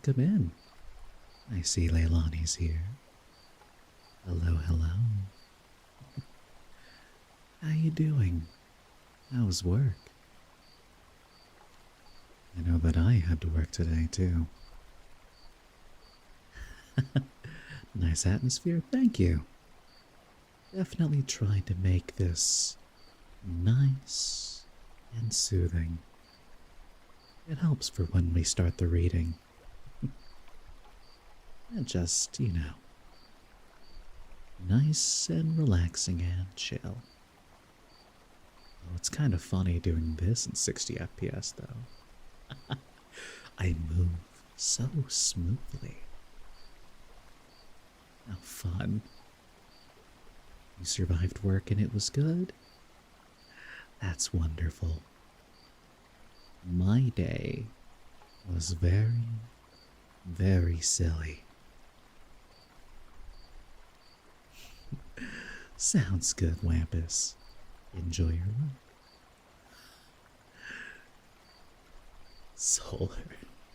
welcome in. I see Leilani's here. Hello, hello. How you doing? How's work? I know that I had to work today, too. Nice atmosphere, thank you. Definitely tried to make this nice and soothing. It helps for when we start the reading. And just, nice and relaxing and chill. Oh, it's kind of funny doing this in 60 FPS though. I move so smoothly. How fun. You survived work and it was good? That's wonderful. My day was very, very silly. Sounds good, Wampus. Enjoy your lunch. Solar,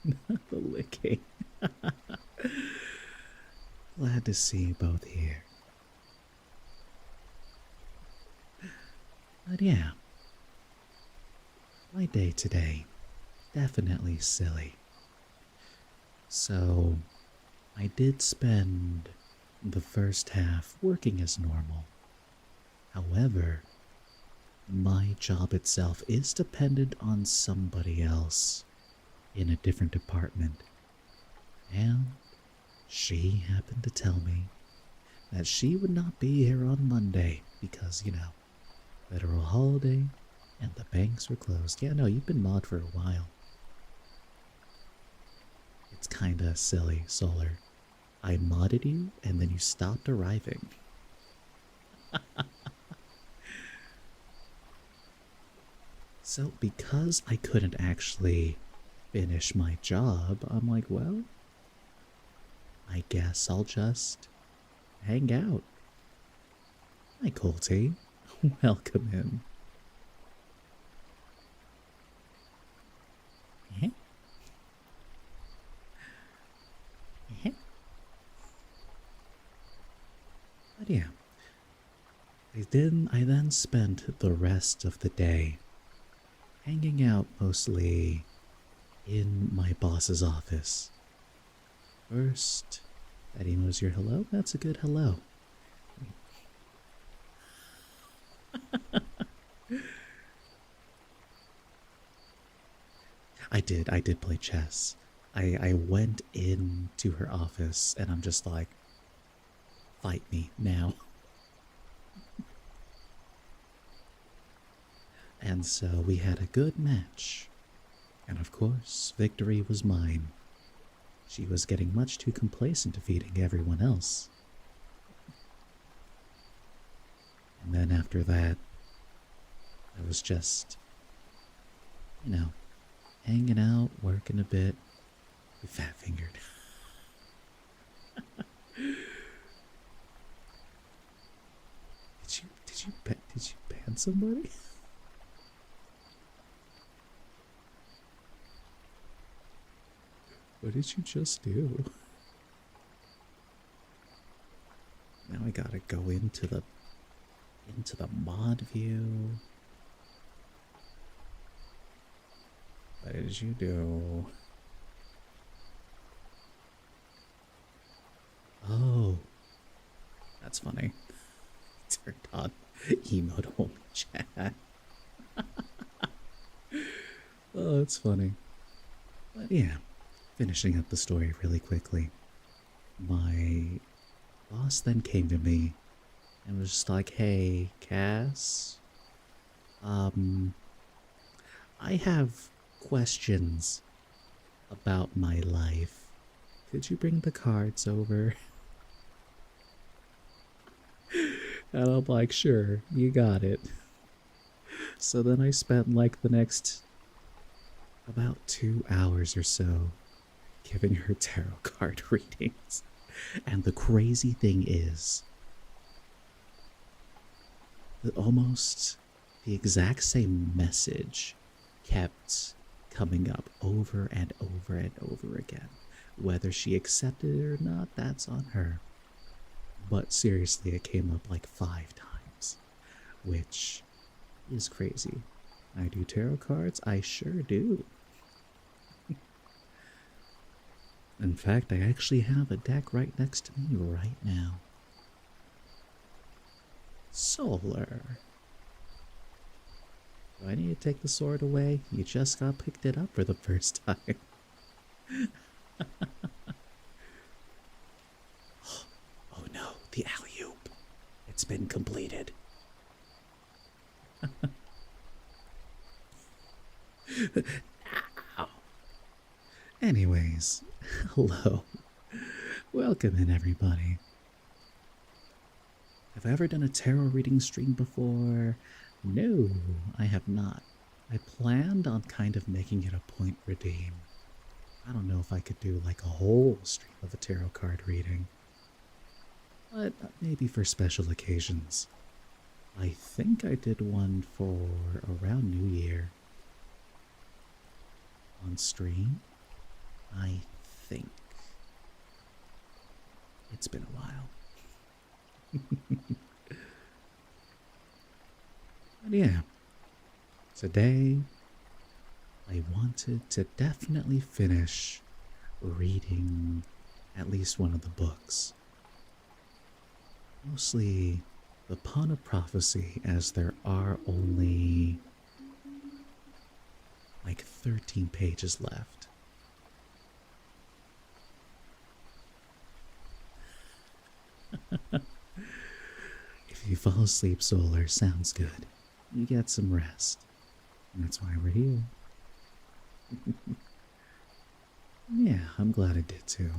not the licking. Glad to see you both here. But yeah, my day today, definitely silly. So, I did spend the first half working as normal. However, my job itself is dependent on somebody else in a different department. And she happened to tell me that she would not be here on Monday because, federal holiday and the banks were closed. Yeah, no, you've been mod for a while. It's kinda silly, Solar. I modded you and then you stopped arriving. So because I couldn't actually finish my job, I'm like, well, I guess I'll just hang out. Hi, Colty. Welcome in. But yeah, I then spent the rest of the day hanging out mostly in my boss's office. First, that emo's your hello? That's a good hello. I did play chess. I went into her office and I'm just like, fight me now. And so we had a good match. And of course, victory was mine. She was getting much too complacent defeating everyone else. And then after that, I was just, hanging out, working a bit. We fat-fingered. Did you ban somebody? What did you just do? Now I gotta go into the mod view. What did you do? Oh, that's funny. Turned on emote only chat. Oh, that's funny. But yeah, finishing up the story really quickly. My boss then came to me and was just like, hey, Cass, I have questions about my life. Could you bring the cards over? And I'm like, sure, you got it. So then I spent like the next about 2 hours or so giving her tarot card readings. And the crazy thing is that almost the exact same message kept coming up over and over and over again. Whether she accepted it or not, that's on her. But seriously, it came up like 5 times, which is crazy. I do tarot cards? I sure do. In fact, I actually have a deck right next to me right now. Solar. Do I need to take the sword away? You just got picked it up for the first time. Oh no, the alley-oop. It's been completed. Ow. Anyways, hello. Welcome in, everybody. Have I ever done a tarot reading stream before? No, I have not. I planned on kind of making it a point redeem. I don't know if I could do like a whole stream of a tarot card reading, but maybe for special occasions. I think I did one for around New Year on stream. I think. It's been a while. But yeah, today I wanted to definitely finish reading at least one of the books. Mostly the Pawn of Prophecy, as there are only like 13 pages left. If you fall asleep, Solar, sounds good. You get some rest. That's why we're here. Yeah, I'm glad I did too.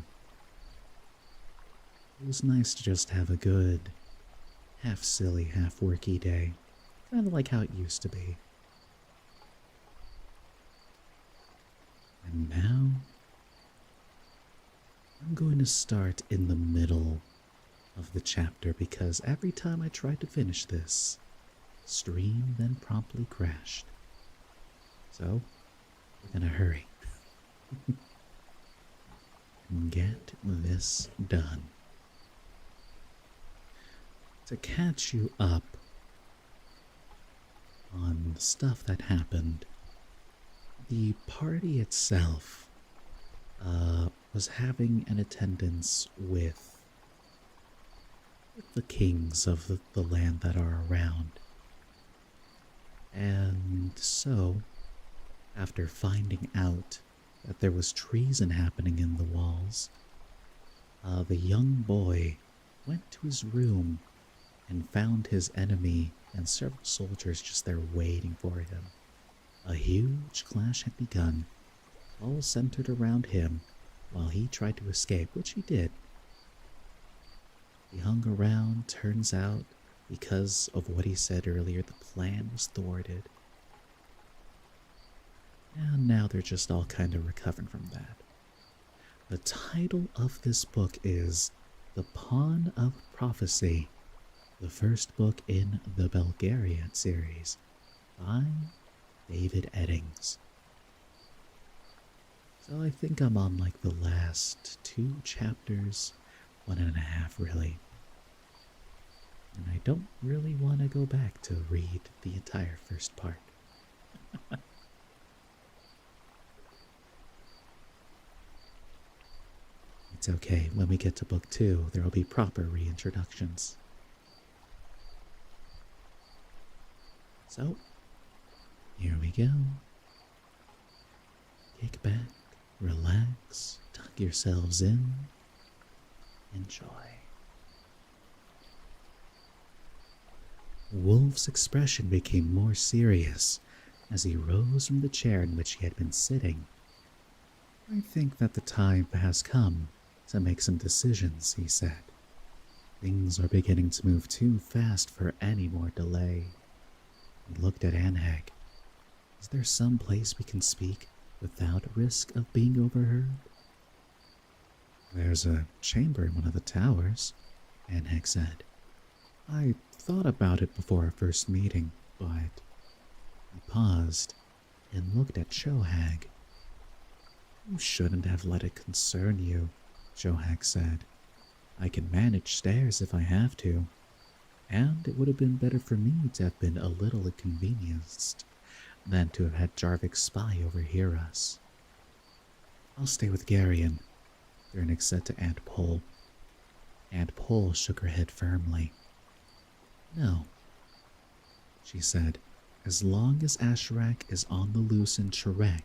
It was nice to just have a good, half silly, half worky day. Kind of like how it used to be. And now, I'm going to start in the middle of the chapter because every time I tried to finish this, stream then promptly crashed. So, we're gonna hurry and get this done. To catch you up on the stuff that happened, the party itself was having an attendance with the kings of the land that are around. And so, after finding out that there was treason happening in the walls, the young boy went to his room and found his enemy and several soldiers just there waiting for him. A huge clash had begun, all centered around him while he tried to escape, which he did. He hung around. Turns out, because of what he said earlier, the plan was thwarted. And now they're just all kind of recovering from that. The title of this book is The Pawn of Prophecy, the first book in the Bulgarian series by David Eddings. So I think I'm on like the last 2 chapters, 1.5 really. And I don't really want to go back to read the entire first part. It's okay, when we get to book 2, there will be proper reintroductions. So, here we go. Kick back, relax, tuck yourselves in, enjoy. Wolf's expression became more serious as he rose from the chair in which he had been sitting. I think that the time has come to make some decisions, he said. Things are beginning to move too fast for any more delay. He looked at Anheg. Is there some place we can speak without risk of being overheard? There's a chamber in one of the towers, Anheg said. I thought about it before our first meeting, but... He paused and looked at Shohag. You shouldn't have let it concern you, Johak said. I can manage stairs if I have to, and it would have been better for me to have been a little inconvenienced than to have had Jarvik's spy overhear us. I'll stay with Garion, Dernick said to Aunt Pole. Aunt Pole shook her head firmly. No, she said, as long as Asherak is on the loose in Shrek,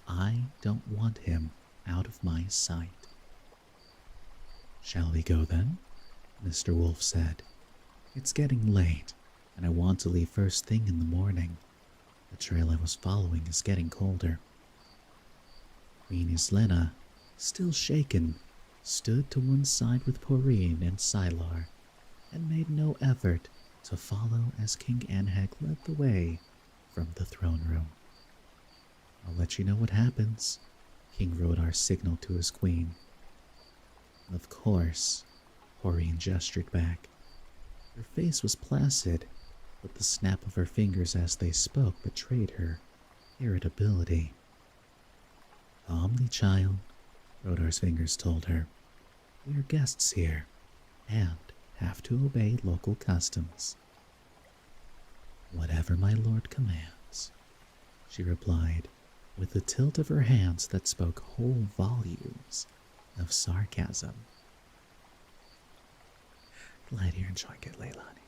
I don't want him out of my sight. Shall we go then? Mr. Wolf said. It's getting late, and I want to leave first thing in the morning. The trail I was following is getting colder. Queen Islena, still shaken, stood to one side with Porine and Sylar, and made no effort to follow as King Anheg led the way from the throne room. I'll let you know what happens, King Rodar signaled to his queen. Of course, Porine gestured back. Her face was placid, but the snap of her fingers as they spoke betrayed her irritability. Calmly, child, Rodar's fingers told her. We are guests here, and have to obey local customs. Whatever my lord commands, she replied, with a tilt of her hands that spoke whole volumes of sarcasm. Glad you're enjoying it, Leilani.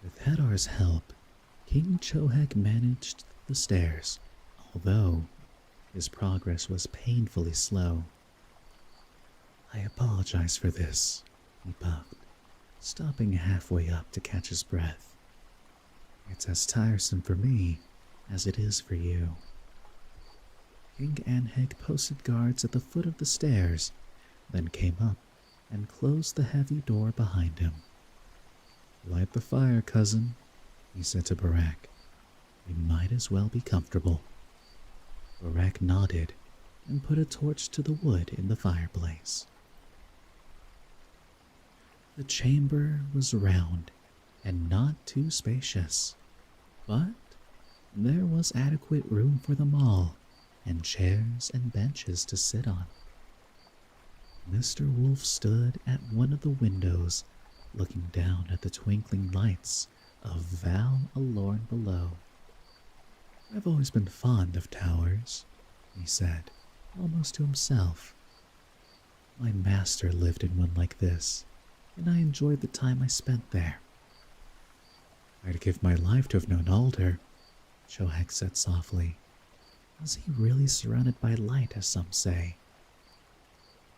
With Hedar's help, King Chohek managed the stairs, although his progress was painfully slow. I apologize for this, he puffed, stopping halfway up to catch his breath. It's as tiresome for me as it is for you. King Anheg posted guards at the foot of the stairs, then came up and closed the heavy door behind him. Light the fire, cousin, he said to Barak. We might as well be comfortable. Barak nodded and put a torch to the wood in the fireplace. The chamber was round and not too spacious, but there was adequate room for them all, and chairs and benches to sit on. Mr. Wolf stood at one of the windows, looking down at the twinkling lights of Val Alorn below. I've always been fond of towers, he said, almost to himself. My master lived in one like this, and I enjoyed the time I spent there. I'd give my life to have known Alder, Chohek said softly. Was he really surrounded by light, as some say?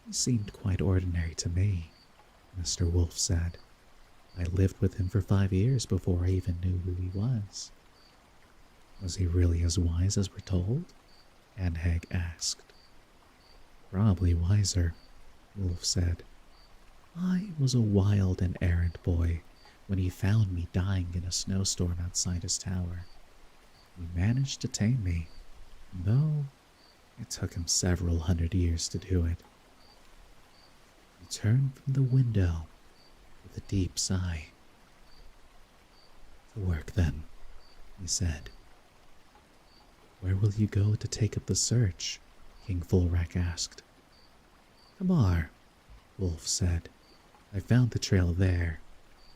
He seemed quite ordinary to me, Mr. Wolf said. I lived with him for 5 years before I even knew who he was. Was he really as wise as we're told? Anheg asked. Probably wiser, Wolf said. I was a wild and errant boy when he found me dying in a snowstorm outside his tower. He managed to tame me, though it took him several 100 years to do it. He turned from the window with a deep sigh. To work, then, he said. Where will you go to take up the search? King Fulrak asked. Kamar, Wolf said. I found the trail there.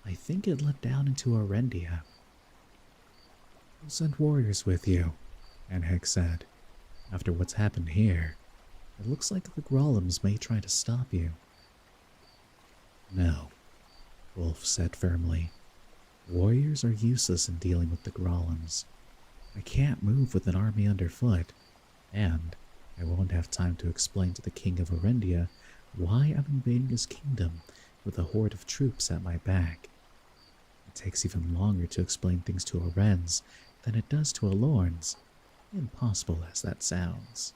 I think it led down into Arendia. I'll send warriors with you, Anheg said. After what's happened here, it looks like the Grollems may try to stop you. No, Wolf said firmly. Warriors are useless in dealing with the Grollems. I can't move with an army underfoot, and I won't have time to explain to the king of Arendia why I'm invading his kingdom with a horde of troops at my back. It takes even longer to explain things to Arens than it does to Alorns, impossible as that sounds.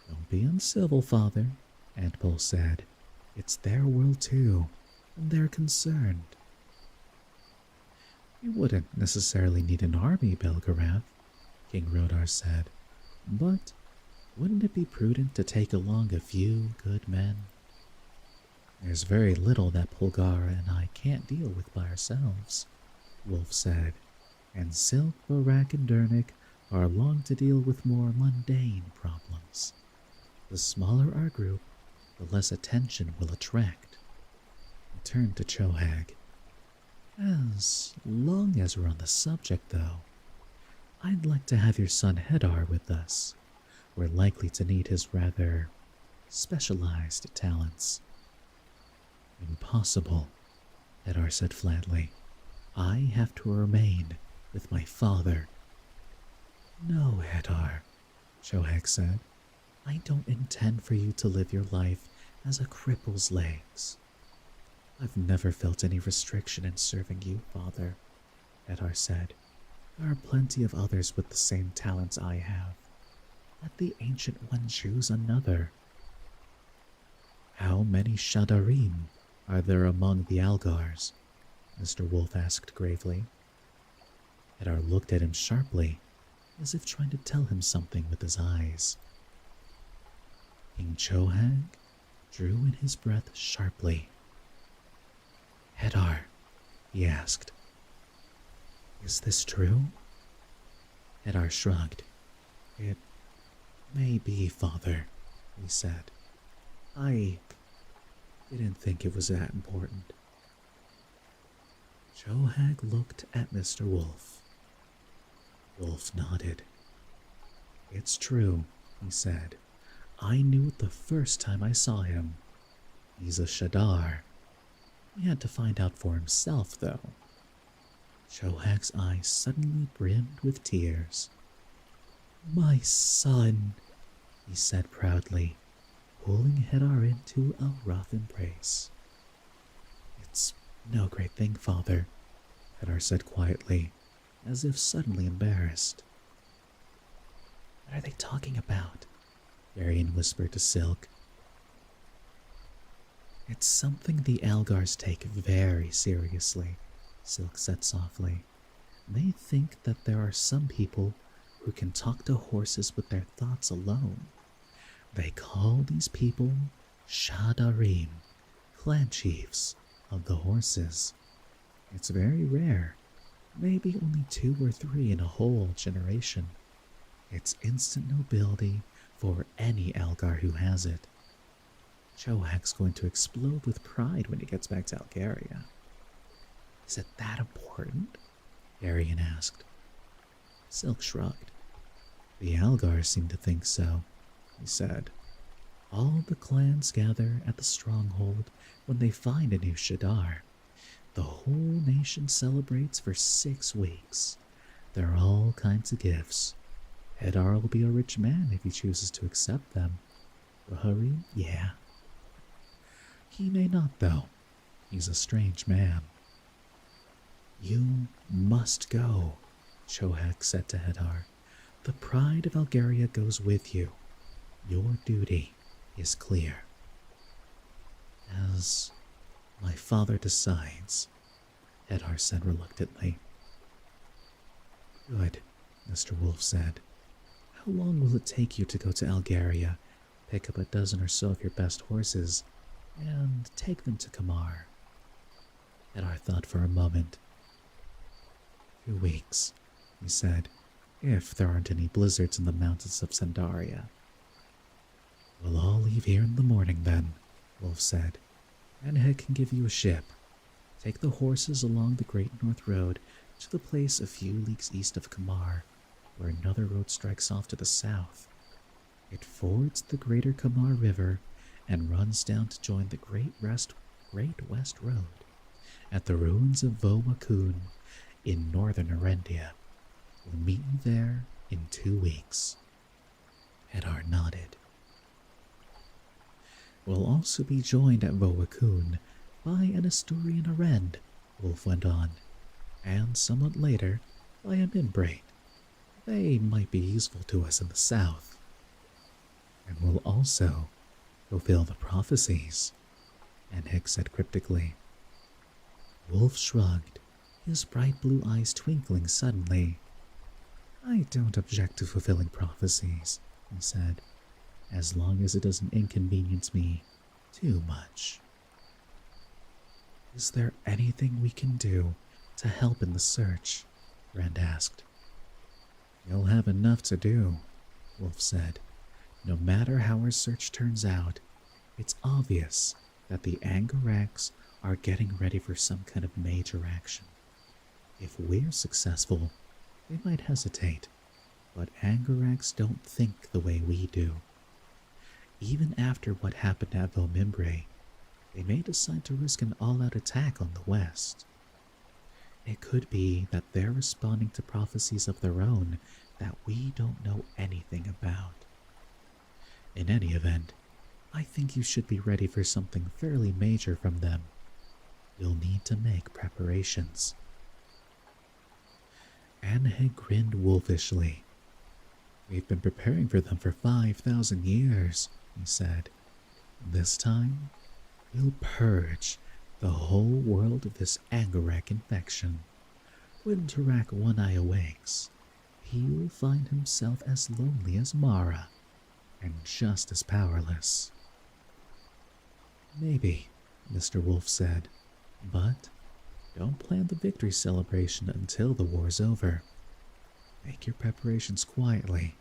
Don't be uncivil, father, Aunt Pole said. It's their world too, and they're concerned. You wouldn't necessarily need an army, Belgarath, King Rodar said, but wouldn't it be prudent to take along a few good men? There's very little that Polgara and I can't deal with by ourselves, Wolf said, and Silk, Barak, and Dernick are long to deal with more mundane problems. The smaller our group, the less attention we'll attract. He turned to Chohag. As long as we're on the subject, though, I'd like to have your son Hedar with us. We're likely to need his rather specialized talents. Impossible, Hedar said flatly. I have to remain with my father. No, Hedar, Chohag said. I don't intend for you to live your life as a cripple's legs. I've never felt any restriction in serving you, father, Hedar said. There are plenty of others with the same talents I have. Let the Ancient One choose another. How many Shadarim are there among the Algars? Mr. Wolf asked gravely. Hedar looked at him sharply, as if trying to tell him something with his eyes. King Chohag drew in his breath sharply. Hedar, he asked, is this true? Hedar shrugged. It may be, father, he said. I didn't think it was that important. Chohag looked at Mr. Wolf. Wolf nodded. It's true, he said. I knew it the first time I saw him. He's a Shadar. He had to find out for himself, though. Chohag's eyes suddenly brimmed with tears. My son, he said proudly, pulling Hedar into a rough embrace. It's no great thing, father, Hedar said quietly, as if suddenly embarrassed. What are they talking about? Varian whispered to Silk. It's something the Algars take very seriously, Silk said softly. They think that there are some people who can talk to horses with their thoughts alone. They call these people Shadarim, clan chiefs of the horses. It's very rare, maybe only 2 or 3 in a whole generation. It's instant nobility for any Algar who has it. Chohag's going to explode with pride when he gets back to Algaria. Is it that important? Varian asked. Silk shrugged. The Algars seem to think so, he said. All the clans gather at the stronghold when they find a new Shadar. The whole nation celebrates for 6 weeks. There are all kinds of gifts. Hedar will be a rich man if he chooses to accept them. Rahari, yeah. He may not, though. He's a strange man. You must go, Chohag said to Hedar. The pride of Algaria goes with you. Your duty is clear. As my father decides, Hedar said reluctantly. Good, Mr. Wolf said. How long will it take you to go to Algaria, pick up a dozen or so of your best horses, and take them to Kamar? Hedar thought for a moment. 2 weeks, he said, if there aren't any blizzards in the mountains of Sandaria. We'll all leave here in the morning then, Wolf said. Anheg can give you a ship. Take the horses along the Great North Road to the place a few leagues east of Kamar, where another road strikes off to the south. It fords the Greater Kamar River and runs down to join the Great West Road at the ruins of Vowakun in northern Erendia. We'll meet you there in 2 weeks. Hedar nodded. We'll also be joined at Vowakun by an Asturian Arend, Wolf went on, and somewhat later by a Mimbrain. They might be useful to us in the south. And we'll also fulfill the prophecies, Anheg said cryptically. Wolf shrugged, his bright blue eyes twinkling suddenly. I don't object to fulfilling prophecies, he said, as long as it doesn't inconvenience me too much. Is there anything we can do to help in the search? Rand asked. You'll have enough to do, Wolf said. No matter how our search turns out, it's obvious that the Angorax are getting ready for some kind of major action. If we're successful, they might hesitate, but Angorax don't think the way we do. Even after what happened at Vomimbre, they may decide to risk an all-out attack on the West. It could be that they're responding to prophecies of their own that we don't know anything about. In any event, I think you should be ready for something fairly major from them. You'll need to make preparations. Anhe grinned wolfishly. We've been preparing for them for 5,000 years, he said. This time, we'll purge the whole world of this Angorak infection. When Tarak One-Eye awakes, he will find himself as lonely as Mara, and just as powerless. Maybe, Mr. Wolf said, but don't plan the victory celebration until the war's over. Make your preparations quietly,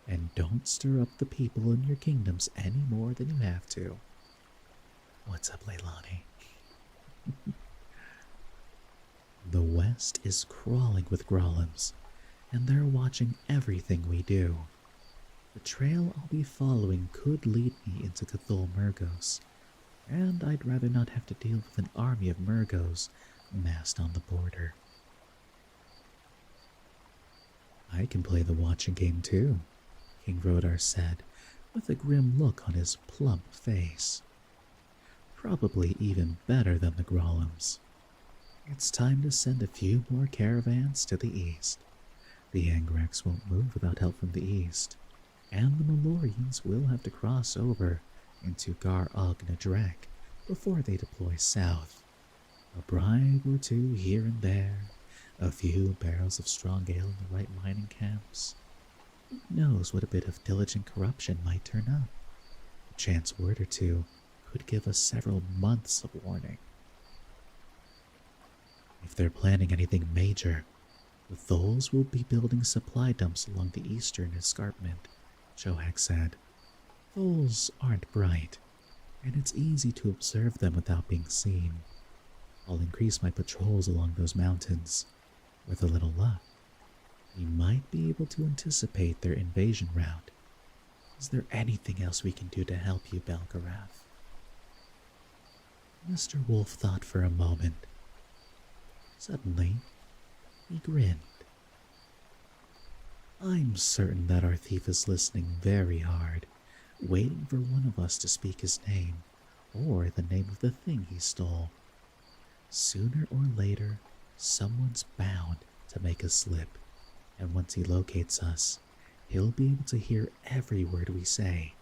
and don't stir up the people in your kingdoms any more than you have to. What's up, Leilani? The West is crawling with Grollems, and they're watching everything we do. The trail I'll be following could lead me into Cthulhu Murgos, and I'd rather not have to deal with an army of Murgos massed on the border. I can play the watching game too, King Rodar said, with a grim look on his plump face. Probably even better than the Grollems. It's time to send a few more caravans to the east. The Angorax won't move without help from the east, and the Malorians will have to cross over into Gar Og Nadrek before they deploy south. A bribe or two here and there, a few barrels of strong ale in the right mining camps. Who knows what a bit of diligent corruption might turn up? A chance word or two could give us several months of warning. If they're planning anything major, the Tholes will be building supply dumps along the eastern escarpment, Johak said. Tholes aren't bright, and it's easy to observe them without being seen. I'll increase my patrols along those mountains. With a little luck, we might be able to anticipate their invasion route. Is there anything else we can do to help you, Belgarath? Mr. Wolf thought for a moment. Suddenly, he grinned. I'm certain that our thief is listening very hard, waiting for one of us to speak his name, or the name of the thing he stole. Sooner or later, someone's bound to make a slip, and once he locates us, he'll be able to hear every word we say.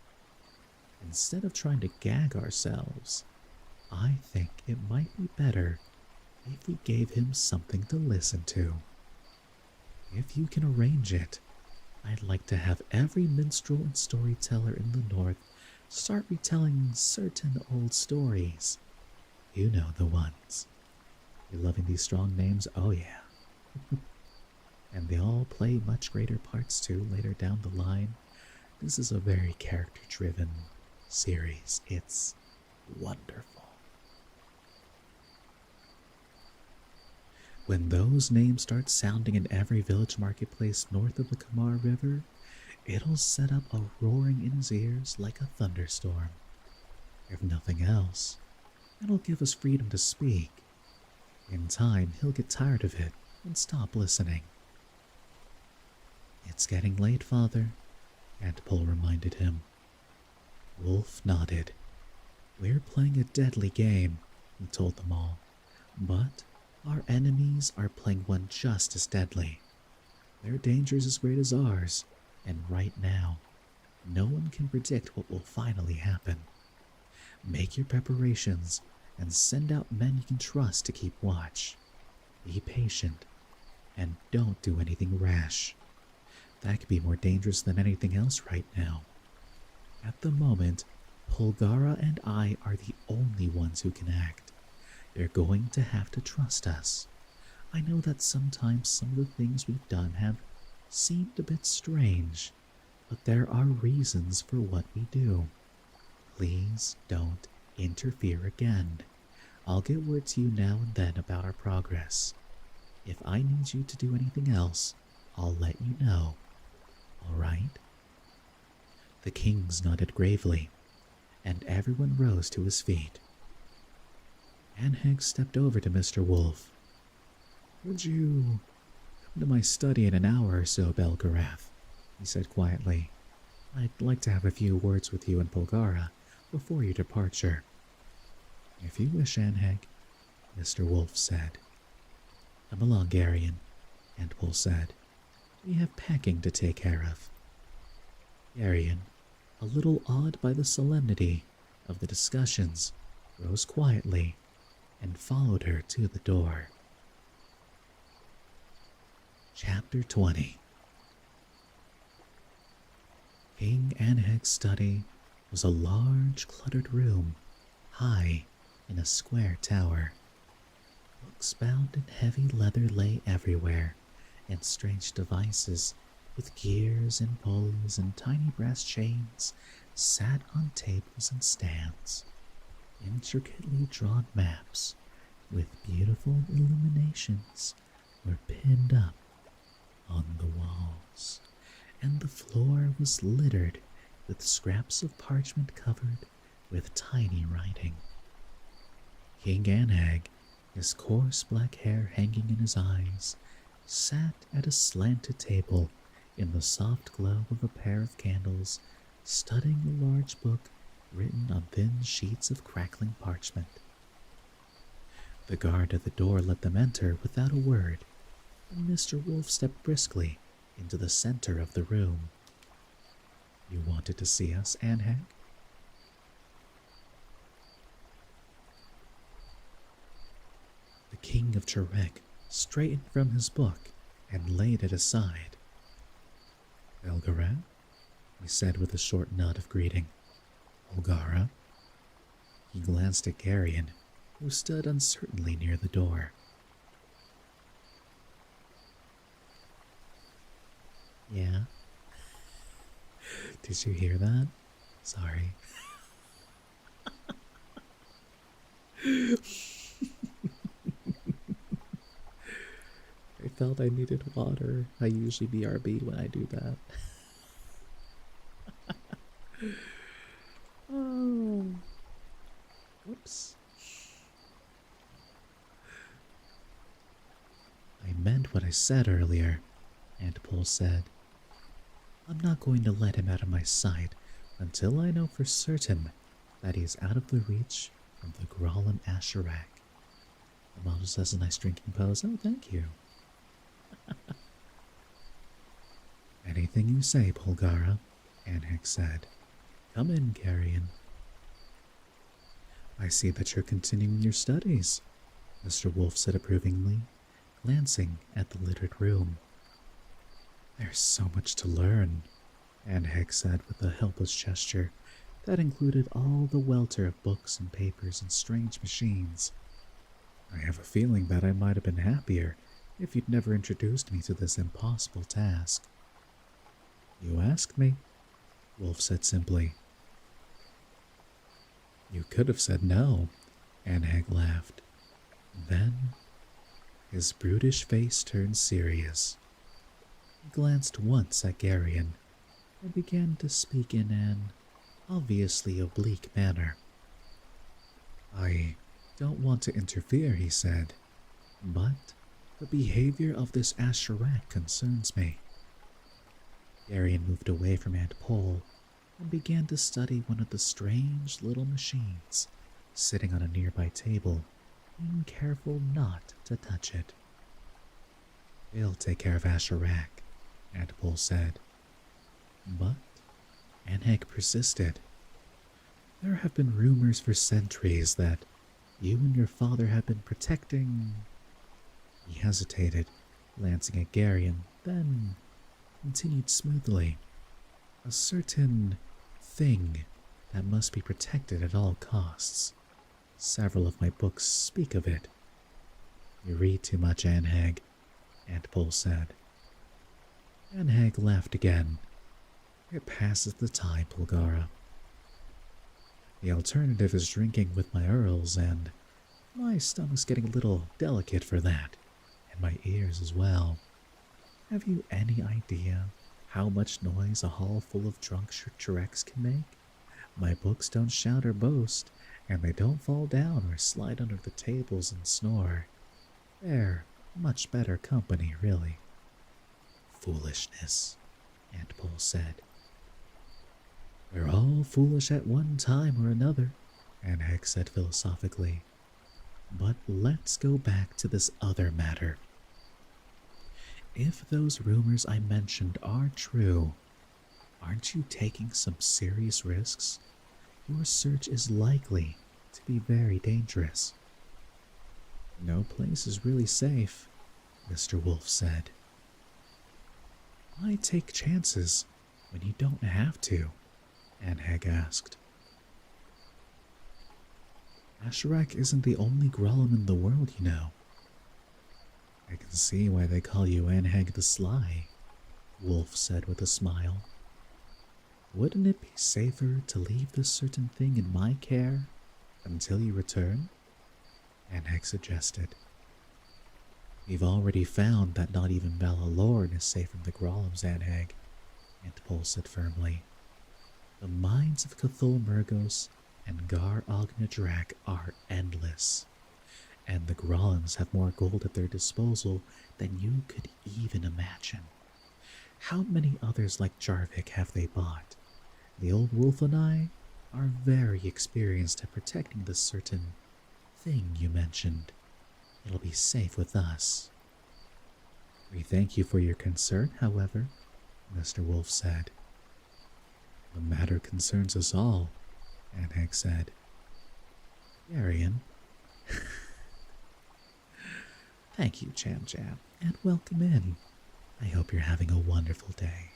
Instead of trying to gag ourselves, I think it might be better if we gave him something to listen to. If you can arrange it, I'd like to have every minstrel and storyteller in the north start retelling certain old stories. You know the ones. You're loving these strong names? Oh yeah. And they all play much greater parts too later down the line. This is a very character-driven series. It's wonderful. When those names start sounding in every village marketplace north of the Kamar River, it'll set up a roaring in his ears like a thunderstorm. If nothing else, it'll give us freedom to speak. In time, he'll get tired of it and stop listening. It's getting late, Father, Antpol reminded him. Wolf nodded. We're playing a deadly game, he told them all, but our enemies are playing one just as deadly. Their danger's as great as ours, and right now, no one can predict what will finally happen. Make your preparations and send out men you can trust to keep watch. Be patient, and don't do anything rash. That could be more dangerous than anything else right now. At the moment, Polgara and I are the only ones who can act. You're going to have to trust us. I know that sometimes some of the things we've done have seemed a bit strange, but there are reasons for what we do. Please don't interfere again. I'll get word to you now and then about our progress. If I need you to do anything else, I'll let you know. All right? The kings nodded gravely, and everyone rose to his feet. Anheg stepped over to Mr. Wolf. Would you come to my study in an hour or so, Belgarath? He said quietly. I'd like to have a few words with you and Polgara before your departure. If you wish, Anheg, Mr. Wolf said. Come along, Garion, Antpol said. We have packing to take care of. Garion, a little awed by the solemnity of the discussions, rose quietly and followed her to the door. Chapter 20. King Anheg's study was a large, cluttered room, high in a square tower. Books bound in heavy leather lay everywhere, and strange devices with gears and pulleys and tiny brass chains sat on tables and stands. Intricately drawn maps with beautiful illuminations were pinned up on the walls, and the floor was littered with scraps of parchment covered with tiny writing. King Anheg, his coarse black hair hanging in his eyes, sat at a slanted table in the soft glow of a pair of candles, studying a large book written on thin sheets of crackling parchment. The guard at the door let them enter without a word, and Mr. Wolf stepped briskly into the center of the room. You wanted to see us, Anheg? The king of Cherek straightened from his book and laid it aside. Belgarath, he said with a short nod of greeting. Polgara. He glanced at Garion, who stood uncertainly near the door. Yeah? Did you hear that? Sorry. I felt I needed water. I usually BRB when I do that. Oh. Whoops. I meant what I said earlier, Antpol said. I'm not going to let him out of my sight until I know for certain that he's out of the reach of the Grolem Asherak. The model says a nice drinking pose. Oh, thank you. Anything you say, Polgara, Anheg said. Come in, Garion. I see that you're continuing your studies, Mr. Wolf said approvingly, glancing at the littered room. There's so much to learn, Anheg said with a helpless gesture that included all the welter of books and papers and strange machines. I have a feeling that I might have been happier if you'd never introduced me to this impossible task. You asked me, Wolf said simply. You could have said no, Anheg laughed. Then, his brutish face turned serious. He glanced once at Garion and began to speak in an obviously oblique manner. I don't want to interfere, he said, but the behavior of this Asherak concerns me. Garion moved away from Antpol and began to study one of the strange little machines sitting on a nearby table, being careful not to touch it. We'll take care of Asherak, Antpol said. But Anheg persisted. There have been rumors for centuries that you and your father have been protecting... He hesitated, glancing at Garion, then continued smoothly. A certain thing that must be protected at all costs. Several of my books speak of it. You read too much, Anheg, Antpol said. Anheg laughed again. It passes the time, Pulgara. The alternative is drinking with my earls, and my stomach's getting a little delicate for that, and my ears as well. Have you any idea how much noise a hall full of drunk Shreks can make? My books don't shout or boast, and they don't fall down or slide under the tables and snore. They're much better company, really. Foolishness, Aunt Pole said. We're all foolish at one time or another, Anheg said philosophically. But let's go back to this other matter. If those rumors I mentioned are true, aren't you taking some serious risks? Your search is likely to be very dangerous. No place is really safe, Mr. Wolf said. Why take chances when you don't have to? Anheg asked. Asherak isn't the only Grolem in the world, you know. I can see why they call you Anheg the Sly, Wolf said with a smile. Wouldn't it be safer to leave this certain thing in my care until you return? Anheg suggested. We've already found that not even Valalorn is safe from the Grolems, Anheg, Antpol said firmly. The mines of Cthulhu Murgos and Gar Ognadrak are endless, and the Grolems have more gold at their disposal than you could even imagine. How many others like Jarvik have they bought? The old wolf and I are very experienced at protecting this certain thing you mentioned. It'll be safe with us. We thank you for your concern, however, Mr. Wolf said. The matter concerns us all, Anheg said. Arian. Thank you, Jam Jam, and welcome in. I hope you're having a wonderful day.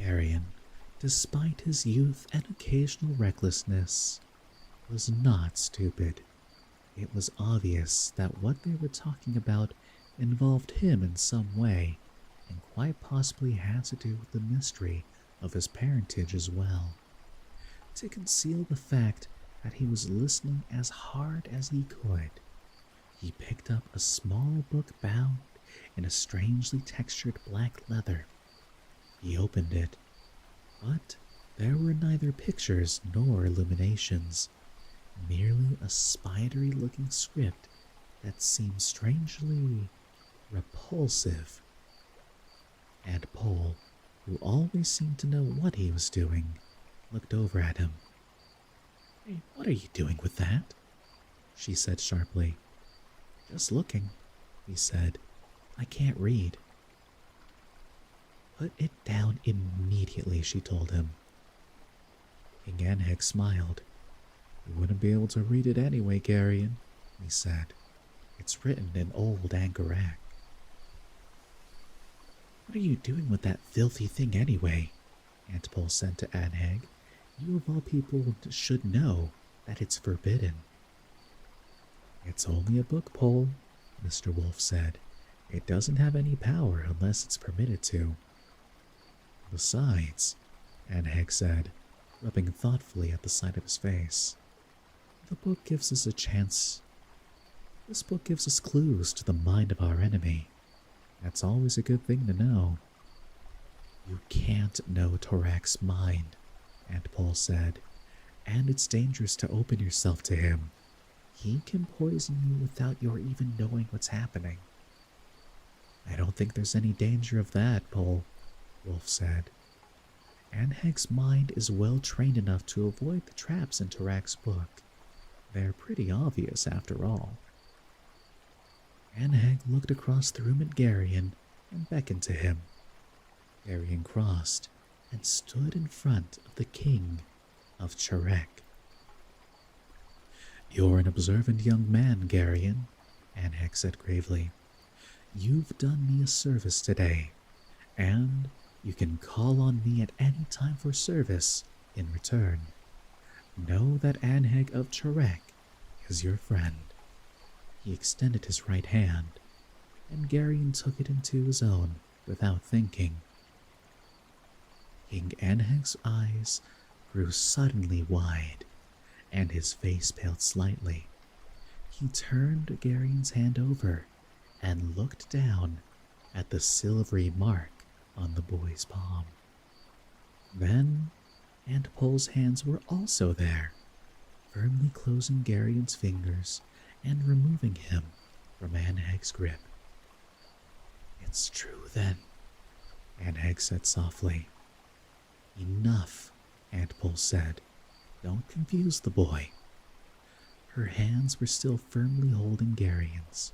Arian, despite his youth and occasional recklessness, was not stupid. It was obvious that what they were talking about involved him in some way, and quite possibly had to do with the mystery of his parentage as well. To conceal the fact that he was listening as hard as he could, he picked up a small book bound in a strangely textured black leather. He opened it, but there were neither pictures nor illuminations, merely a spidery-looking script that seemed strangely repulsive. And Paul, who always seemed to know what he was doing, looked over at him. Hey, what are you doing with that? She said sharply. Just looking, he said. I can't read. Put it down immediately, she told him. King Anheg smiled. You wouldn't be able to read it anyway, Garion, he said. It's written in old Angarak. What are you doing with that filthy thing anyway? Antpol said to Anheg. You of all people should know that it's forbidden. It's only a book, Pole, Mr. Wolf said. It doesn't have any power unless it's permitted to. Besides, Anheg said, rubbing thoughtfully at the side of his face, the book gives us a chance. This book gives us clues to the mind of our enemy. That's always a good thing to know. You can't know Torak's mind, Antpol said, and it's dangerous to open yourself to him. He can poison you without your even knowing what's happening. I don't think there's any danger of that, Pol, Wolf said. Anheg's mind is well trained enough to avoid the traps in Torak's book. They're pretty obvious after all. Anheg looked across the room at Garion and beckoned to him. Garion crossed and stood in front of the king of Charek. You're an observant young man, Garion, Anheg said gravely. You've done me a service today, and you can call on me at any time for service in return. Know that Anheg of Charek is your friend. He extended his right hand. and Garion took it into his own without thinking. King Anheg's eyes grew suddenly wide, and his face paled slightly. He turned Garion's hand over and looked down at the silvery mark on the boy's palm. Then Aunt Pole's hands were also there, firmly closing Garion's fingers and removing him from Anheg's grip. "It's true then," Anheg said softly. "Enough," Aunt Pole said. "Don't confuse the boy." Her hands were still firmly holding Garion's.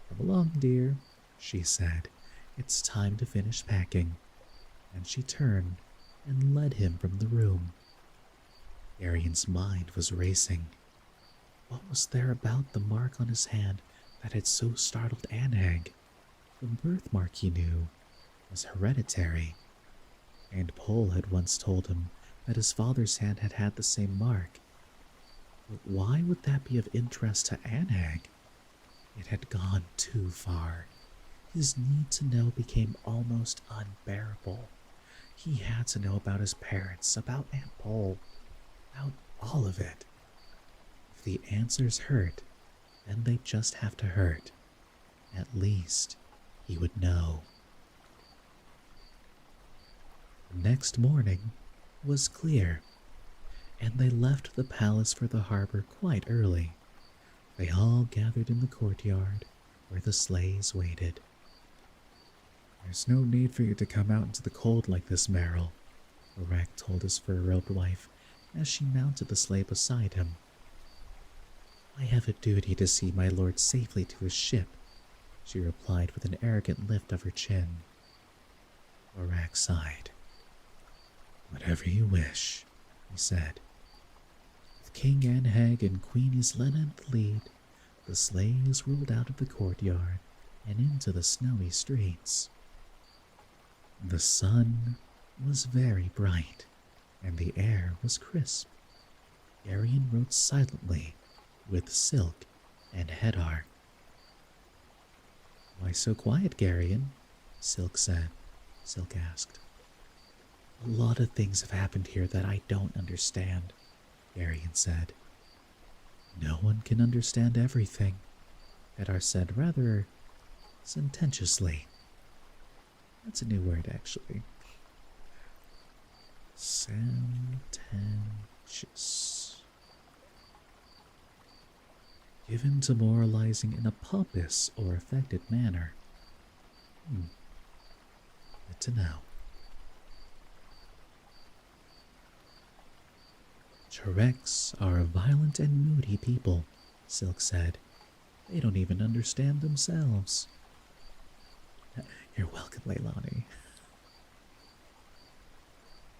"Come along, dear," she said. "It's time to finish packing." And she turned and led him from the room. Garion's mind was racing. What was there about the mark on his hand that had so startled Anheg? The birthmark, he knew, was hereditary. Aunt Pole had once told him that his father's hand had had the same mark. But why would that be of interest to Anheg? It had gone too far. His need to know became almost unbearable. He had to know about his parents, about Aunt Pole, about all of it. If the answers hurt, then they'd just have to hurt. At least, he would know. The next morning was clear, and they left the palace for the harbor quite early. They all gathered in the courtyard where the sleighs waited. "There's no need for you to come out into the cold like this, Meryl," Lorak told his fur-robed wife as she mounted the sleigh beside him. "I have a duty to see my lord safely to his ship," she replied with an arrogant lift of her chin. Lorak sighed. "Whatever you wish," he said. With King Anheg and Queen Islena at the lead, the sleighs rolled out of the courtyard and into the snowy streets. The sun was very bright, and the air was crisp. Garion rode silently with Silk and Hedar. "Why so quiet, Garion?" Silk asked. "A lot of things have happened here that I don't understand," Garion said. "No one can understand everything," Hedar said rather sententiously. That's a new word, actually. Sententious. Given to moralizing in a pompous or affected manner. Good to know. Chareks are violent and moody people, Silk said. They don't even understand themselves. You're welcome, Leilani.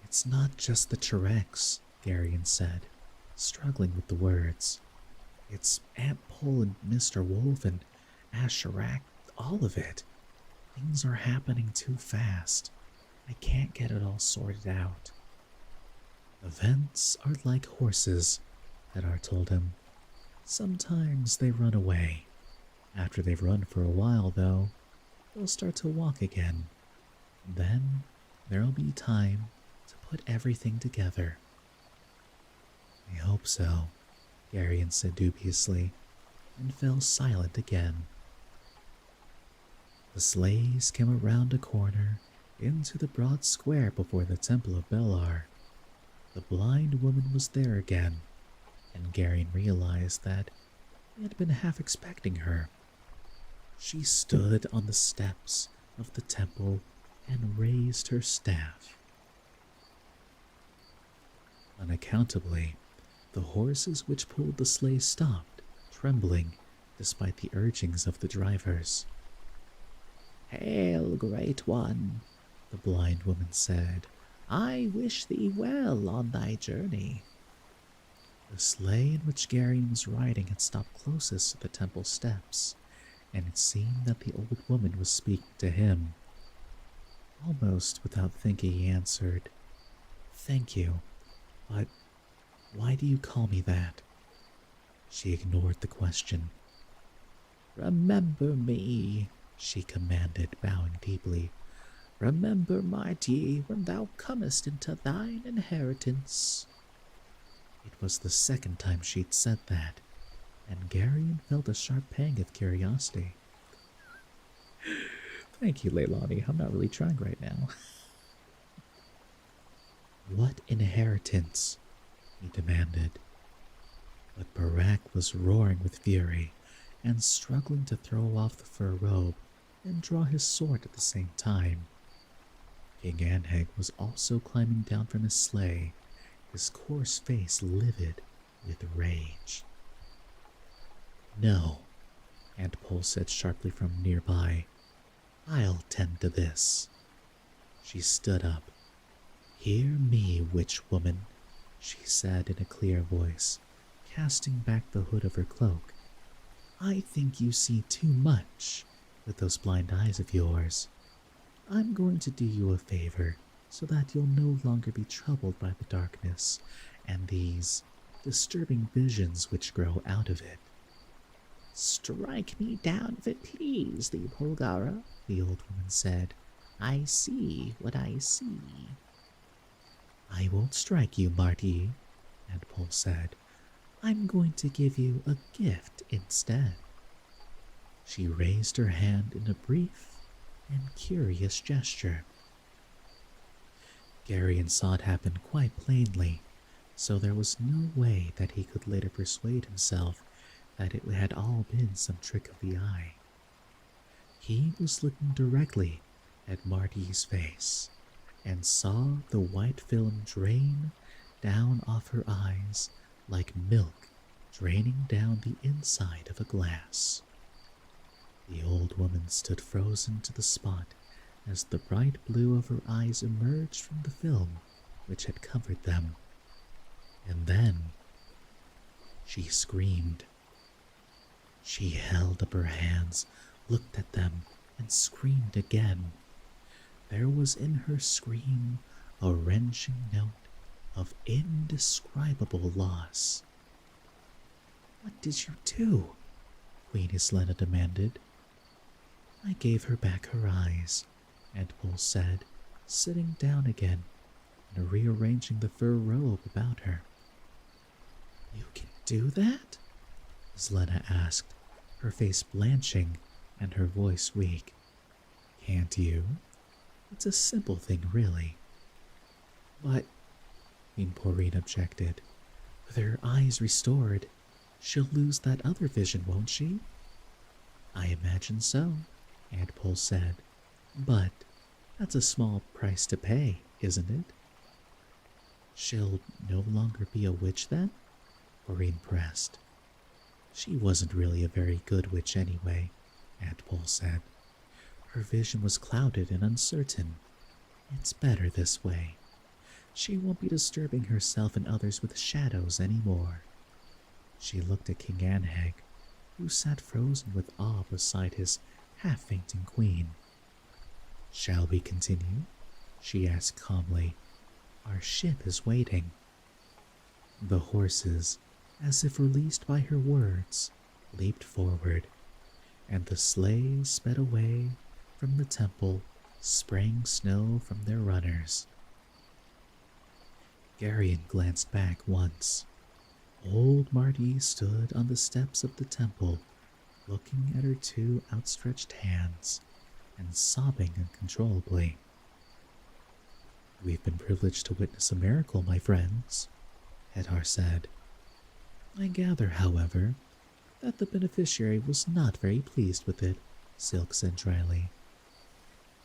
It's not just the Chareks, Garion said, struggling with the words. It's Aunt Pole and Mr. Wolf and Asherak, all of it. Things are happening too fast. I can't get it all sorted out. Events are like horses, Hedar told him. Sometimes they run away. After they've run for a while, though, they'll start to walk again. Then there'll be time to put everything together. I hope so, Garion said dubiously, and fell silent again. The sleighs came around a corner into the broad square before the Temple of Belar. The blind woman was there again, and Garion realized that he had been half expecting her. She stood on the steps of the temple and raised her staff. Unaccountably, the horses which pulled the sleigh stopped, trembling despite the urgings of the drivers. "Hail, Great One," the blind woman said. "I wish thee well on thy journey." The sleigh in which Garion was riding had stopped closest to the temple steps, and it seemed that the old woman was speaking to him. Almost without thinking, he answered, "Thank you, but why do you call me that?" She ignored the question. "Remember me," she commanded, bowing deeply. Remember, Marty, when thou comest into thine inheritance. It was the second time she'd said that, and Garion felt a sharp pang of curiosity. Thank you, Leilani. I'm not really trying right now. What inheritance? He demanded. But Barak was roaring with fury and struggling to throw off the fur robe and draw his sword at the same time. King Anheg was also climbing down from his sleigh, his coarse face livid with rage. No, Aunt Pole said sharply from nearby. I'll tend to this. She stood up. Hear me, witch woman, she said in a clear voice, casting back the hood of her cloak. I think you see too much with those blind eyes of yours. I'm going to do you a favor so that you'll no longer be troubled by the darkness and these disturbing visions which grow out of it. Strike me down if it please thee, Polgara, the old woman said. I see what I see. I won't strike you, Marty, Aunt Pole said. I'm going to give you a gift instead. She raised her hand in a brief and curious gesture. Garion saw it happen quite plainly, so there was no way that he could later persuade himself that it had all been some trick of the eye. He was looking directly at Marty's face and saw the white film drain down off her eyes like milk draining down the inside of a glass. The old woman stood frozen to the spot as the bright blue of her eyes emerged from the film which had covered them. And then she screamed. She held up her hands, looked at them, and screamed again. There was in her scream a wrenching note of indescribable loss. What did you do? Queen Islena demanded. I gave her back her eyes, Aunt Pole said, sitting down again and rearranging the fur robe about her. You can do that? Islena asked, her face blanching and her voice weak. Can't you? It's a simple thing, really. But, Queen Porrine objected, with her eyes restored, she'll lose that other vision, won't she? I imagine so, Aunt Pole said, but that's a small price to pay, isn't it? She'll no longer be a witch then? Porrine pressed. She wasn't really a very good witch anyway, Aunt Pole said. Her vision was clouded and uncertain. It's better this way. She won't be disturbing herself and others with shadows anymore. She looked at King Anheg, who sat frozen with awe beside his half-fainting queen. Shall we continue? She asked calmly. Our ship is waiting. The horses, as if released by her words, leaped forward, and the sleigh sped away from the temple, spraying snow from their runners. Garion glanced back once. Old Marty stood on the steps of the temple, looking at her two outstretched hands and sobbing uncontrollably. We've been privileged to witness a miracle, my friends, Hedar said. I gather, however, that the beneficiary was not very pleased with it, Silk said dryly.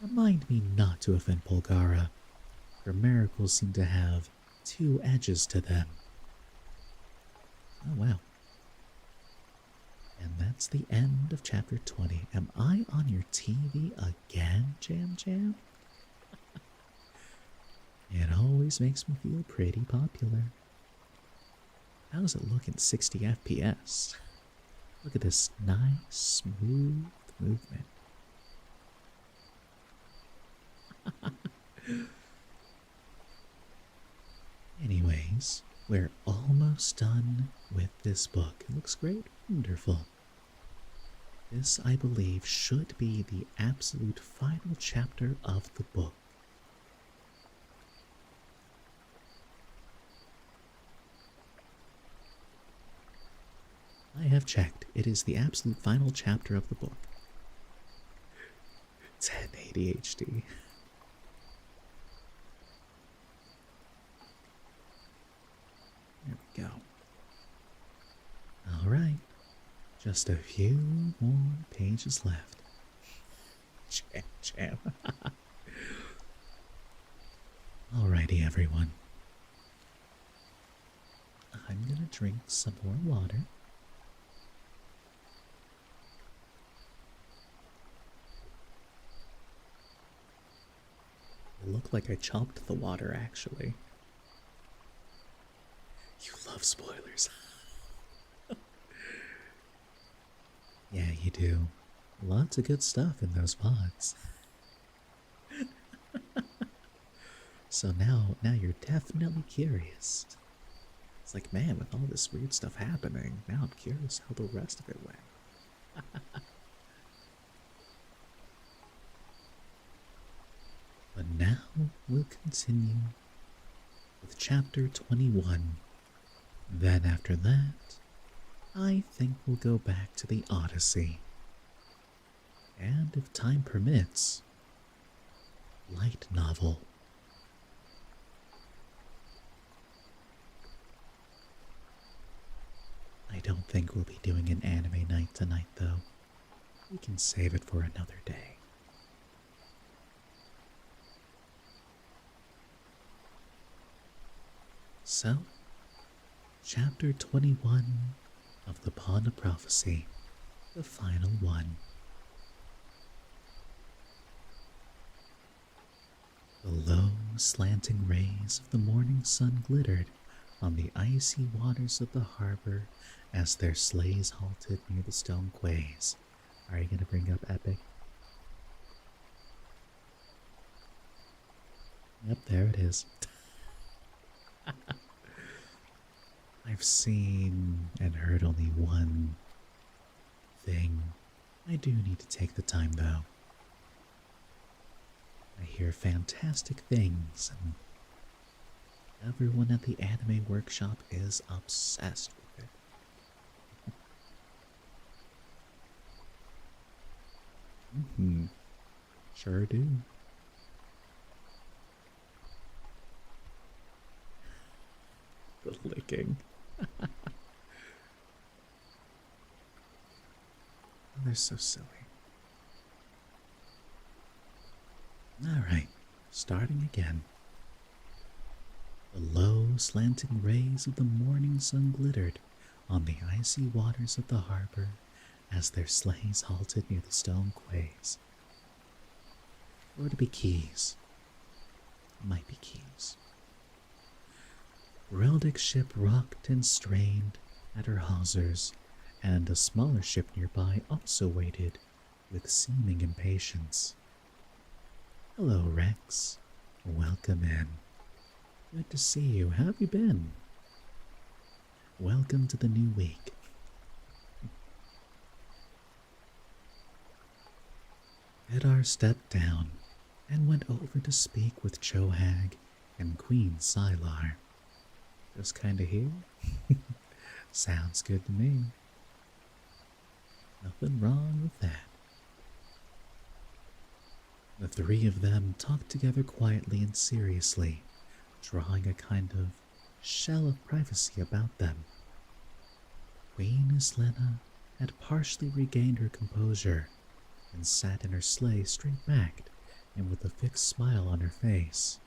Remind me not to offend Polgara. Her miracles seem to have two edges to them. Oh, wow. And that's the end of chapter 20. Am I on your TV again, Jam Jam? It always makes me feel pretty popular. How does it look in 60 FPS? Look at this nice, smooth movement. Anyways, we're almost done with this book. It looks great. Wonderful. This, I believe, should be the absolute final chapter of the book. I have checked. It is the absolute final chapter of the book. 10 ADHD. There we go. Alright. Just a few more pages left. Jam. Alrighty, everyone. I'm gonna drink some more water. It looked like I chopped the water, actually. You love spoilers. Yeah, you do. Lots of good stuff in those pods. So now you're definitely curious. It's like, man, with all this weird stuff happening, now I'm curious how the rest of it went. But now we'll continue with chapter 21. Then after that, I think we'll go back to the Odyssey. And if time permits, light novel. I don't think we'll be doing an anime night tonight, though. We can save it for another day. So, chapter 21 of the Pawn of Prophecy, the final one. The low, slanting rays of the morning sun glittered on the icy waters of the harbor as their sleighs halted near the stone quays. Are you going to bring up Epic? Yep, there it is. I've seen and heard only one thing. I do need to take the time, though. I hear fantastic things, and everyone at the anime workshop is obsessed with it. Sure do. The licking. They're so silly. Alright, starting again. The low, slanting rays of the morning sun glittered on the icy waters of the harbor as their sleighs halted near the stone quays. Or to be keys. Might be keys. Rildic's ship rocked and strained at her hawsers, and a smaller ship nearby also waited with seeming impatience. Hello, Rex. Welcome in. Good to see you. How have you been? Welcome to the new week. Vidar stepped down and went over to speak with Chohag and Queen Sylar. Just kinda here? Sounds good to me. Nothing wrong with that. The three of them talked together quietly and seriously, drawing a kind of shell of privacy about them. Queen Islena had partially regained her composure and sat in her sleigh straight-backed and with a fixed smile on her face.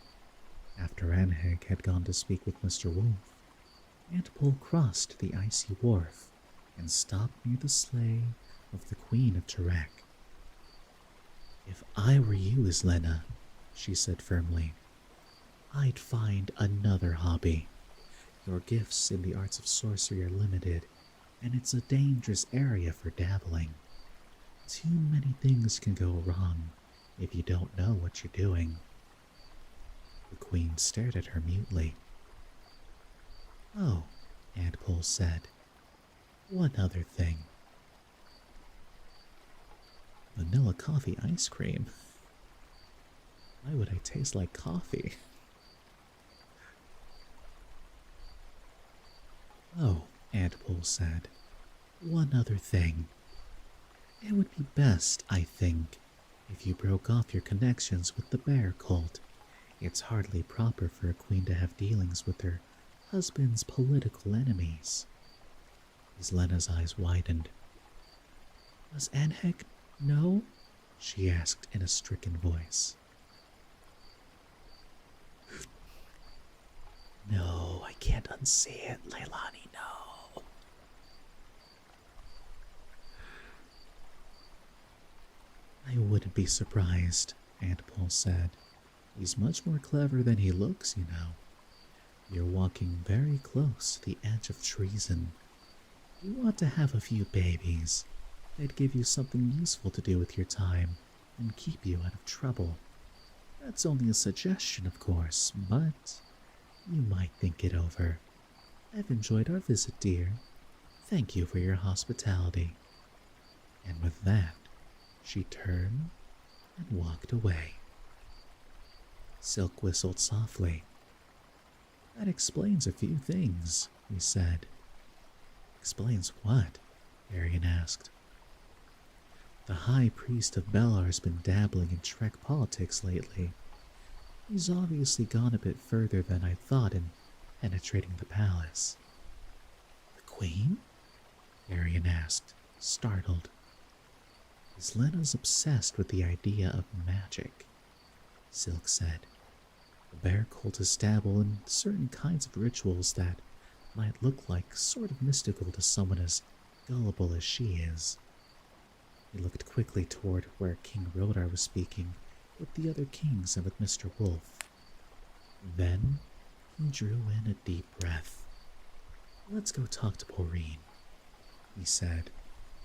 After Anheg had gone to speak with Mr. Wolf, Aunt Pole crossed the icy wharf and stopped near the sleigh of the Queen of Tarek. If I were you, Islena, she said firmly, I'd find another hobby. Your gifts in the arts of sorcery are limited, and it's a dangerous area for dabbling. Too many things can go wrong if you don't know what you're doing. The Queen stared at her mutely. Oh, Aunt Pole said. One other thing. Vanilla coffee ice cream? Why would I taste like coffee? Oh, Aunt Pole said, one other thing. It would be best, I think, if you broke off your connections with the bear cult. It's hardly proper for a queen to have dealings with her husband's political enemies. Islena's eyes widened. Does Anhek know? She asked in a stricken voice. No, I can't unsee it, Leilani, no. I wouldn't be surprised, Aunt Paul said. He's much more clever than he looks, you know. You're walking very close to the edge of treason. You want to have a few babies. They'd give you something useful to do with your time and keep you out of trouble. That's only a suggestion, of course, but you might think it over. I've enjoyed our visit, dear. Thank you for your hospitality. And with that, she turned and walked away. Silk whistled softly. That explains a few things, he said. Explains what? Arian asked. The High Priest of Belar's been dabbling in Trek politics lately. He's obviously gone a bit further than I thought in penetrating the palace. The Queen? Arian asked, startled. Islena's obsessed with the idea of magic, Silk said. The bear cultists dabble in certain kinds of rituals that might look like sort of mystical to someone as gullible as she is. He looked quickly toward where King Rodar was speaking with the other kings and with Mr. Wolf. Then he drew in a deep breath. Let's go talk to Porine, he said,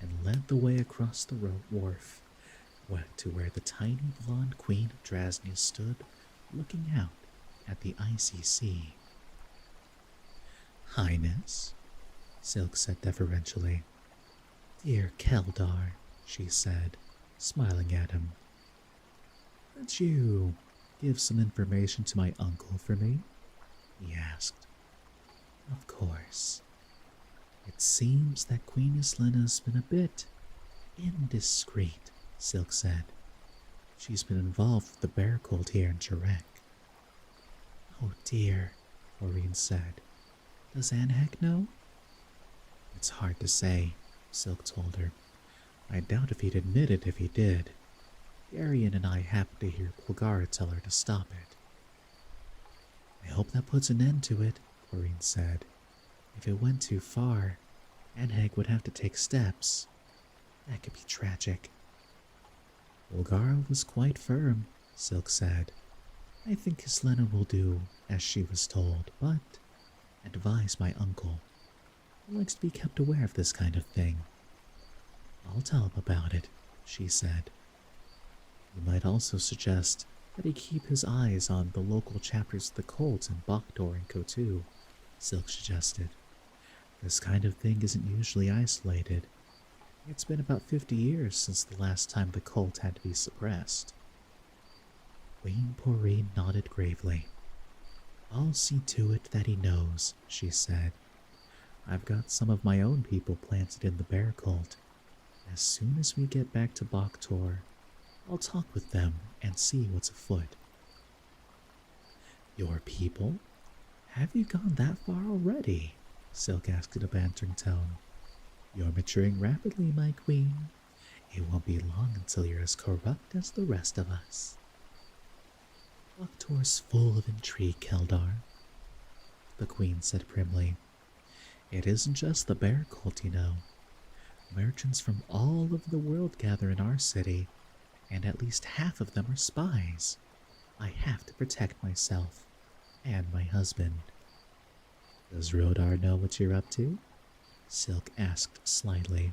and led the way across the wharf to where the tiny blonde queen of Drasnia stood looking out at the icy sea. Highness, Silk said deferentially. Dear Keldar, she said, smiling at him. Could you give some information to my uncle for me? He asked. Of course. It seems that Queen Islena's been a bit indiscreet, Silk said. She's been involved with the bear cult here in Jarek. Oh dear, Maureen said. Does Anhek know? It's hard to say, Silk told her. I doubt if he'd admit it if he did. Arian and I happened to hear Quagara tell her to stop it. I hope that puts an end to it, Maureen said. If it went too far, Anheg would have to take steps. That could be tragic. Quagara was quite firm, Silk said. I think Islena will do as she was told, but advise my uncle. He likes to be kept aware of this kind of thing. I'll tell him about it, she said. You might also suggest that he keep his eyes on the local chapters of the cult in Boktor and Kotu, Silk suggested. This kind of thing isn't usually isolated. It's been about 50 years since the last time the cult had to be suppressed. Queen Porine nodded gravely. I'll see to it that he knows, she said. I've got some of my own people planted in the bear cult. As soon as we get back to Boktor, I'll talk with them and see what's afoot. Your people? Have you gone that far already? Silk asked in a bantering tone. You're maturing rapidly, my queen. It won't be long until you're as corrupt as the rest of us. Boktor's full of intrigue, Keldar, the queen said primly. It isn't just the bear cult, you know. Merchants from all over the world gather in our city, and at least half of them are spies. I have to protect myself and my husband. Does Rodar know what you're up to? Silk asked slyly.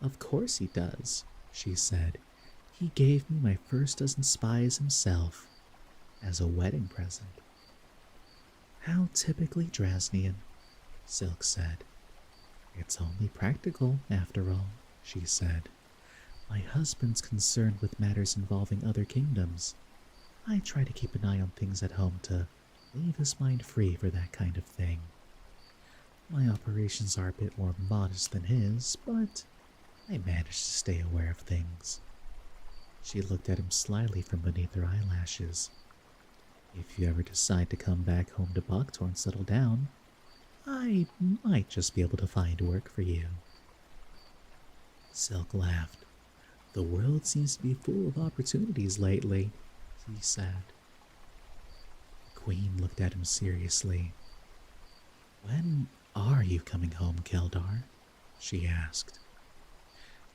Of course he does, she said. He gave me my first dozen spies himself, as a wedding present. How typically Drasnian, Silk said. It's only practical, after all, she said. My husband's concerned with matters involving other kingdoms. I try to keep an eye on things at home to leave his mind free for that kind of thing. My operations are a bit more modest than his, but I manage to stay aware of things. She looked at him slyly from beneath her eyelashes. If you ever decide to come back home to Baktor and settle down, I might just be able to find work for you. Silk laughed. The world seems to be full of opportunities lately, he said. The queen looked at him seriously. When are you coming home, Keldar? She asked.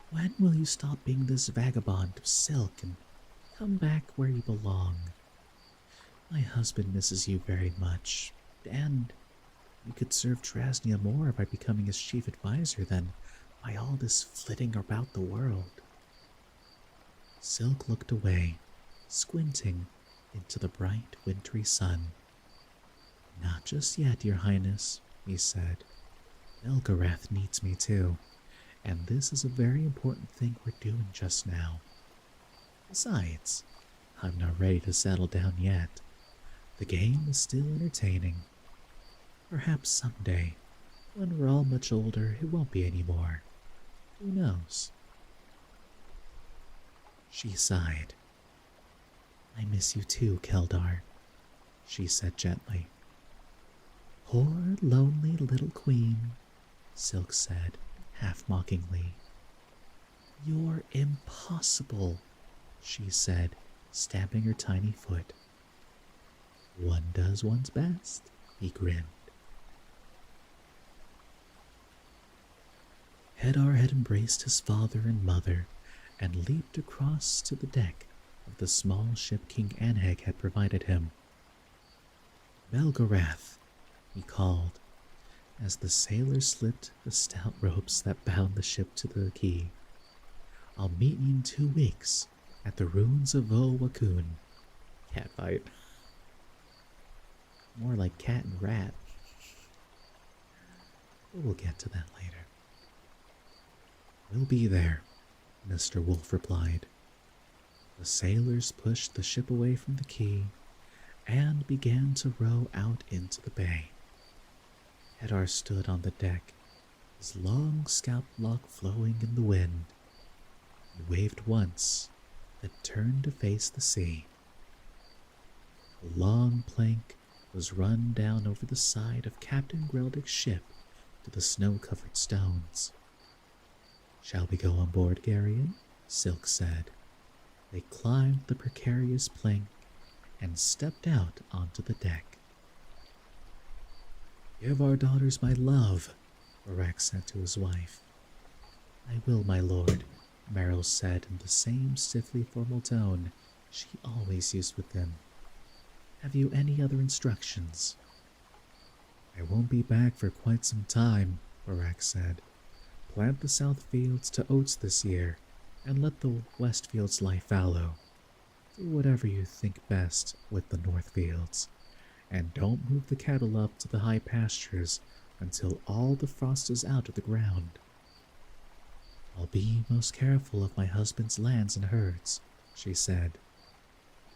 When will you stop being this vagabond of silk and come back where you belong? My husband misses you very much, and you could serve Trasnia more by becoming his chief advisor than by all this flitting about the world. Silk looked away, squinting into the bright, wintry sun. Not just yet, Your Highness, he said. Belgarath needs me too, and this is a very important thing we're doing just now. Besides, I'm not ready to settle down yet. The game is still entertaining. Perhaps someday, when we're all much older, it won't be anymore. Who knows? She sighed. I miss you too, Keldar, she said gently. Poor, lonely little queen, Silk said, half mockingly. You're impossible, she said, stamping her tiny foot. One does one's best, he grinned. Hedar had embraced his father and mother and leaped across to the deck of the small ship King Anheg had provided him. Belgarath, he called, as the sailor slipped the stout ropes that bound the ship to the quay. I'll meet you in 2 weeks at the ruins of Wakun. Catfight. More like cat and rat. But we'll get to that later. We'll be there, Mr. Wolf replied. The sailors pushed the ship away from the quay and began to row out into the bay. Hedar stood on the deck, his long scalp lock flowing in the wind. He waved once, then turned to face the sea. A long plank was run down over the side of Captain Greldick's ship to the snow-covered stones. Shall we go on board, Garion? Silk said. They climbed the precarious plank and stepped out onto the deck. Give our daughters my love, Barak said to his wife. I will, my lord, Meryl said in the same stiffly formal tone she always used with them. Have you any other instructions? I won't be back for quite some time, Barak said. Plant the south fields to oats this year, and let the west fields lie fallow. Do whatever you think best with the north fields, and don't move the cattle up to the high pastures until all the frost is out of the ground. I'll be most careful of my husband's lands and herds, she said.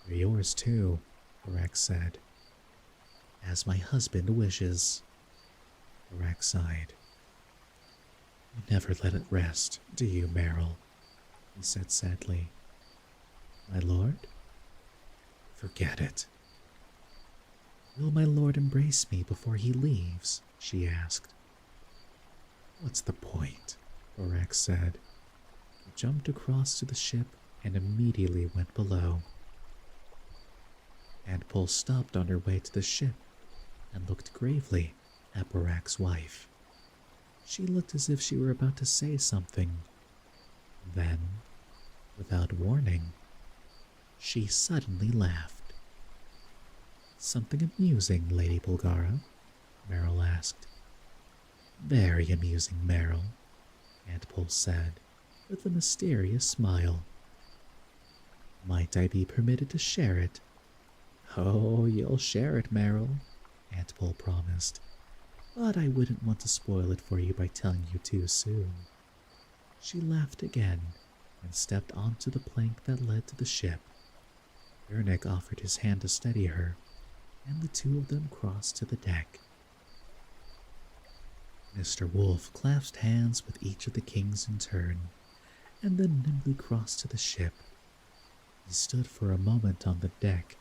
They're yours too, Barak said. As my husband wishes. Barak sighed. You never let it rest, do you, Meryl? He said sadly. My lord? Forget it. Will my lord embrace me before he leaves? She asked. What's the point? Barak said. He jumped across to the ship and immediately went below. Antpole stopped on her way to the ship and looked gravely at Barak's wife. She looked as if she were about to say something. Then, without warning, she suddenly laughed. Something amusing, Lady Bulgara? Meryl asked. Very amusing, Meryl, Antpole said, with a mysterious smile. Might I be permitted to share it? Oh, you'll share it, Meryl, Antpole promised. But I wouldn't want to spoil it for you by telling you too soon. She laughed again, and stepped onto the plank that led to the ship. Ernick offered his hand to steady her, and the two of them crossed to the deck. Mr. Wolf clasped hands with each of the kings in turn, and then nimbly crossed to the ship. He stood for a moment on the deck,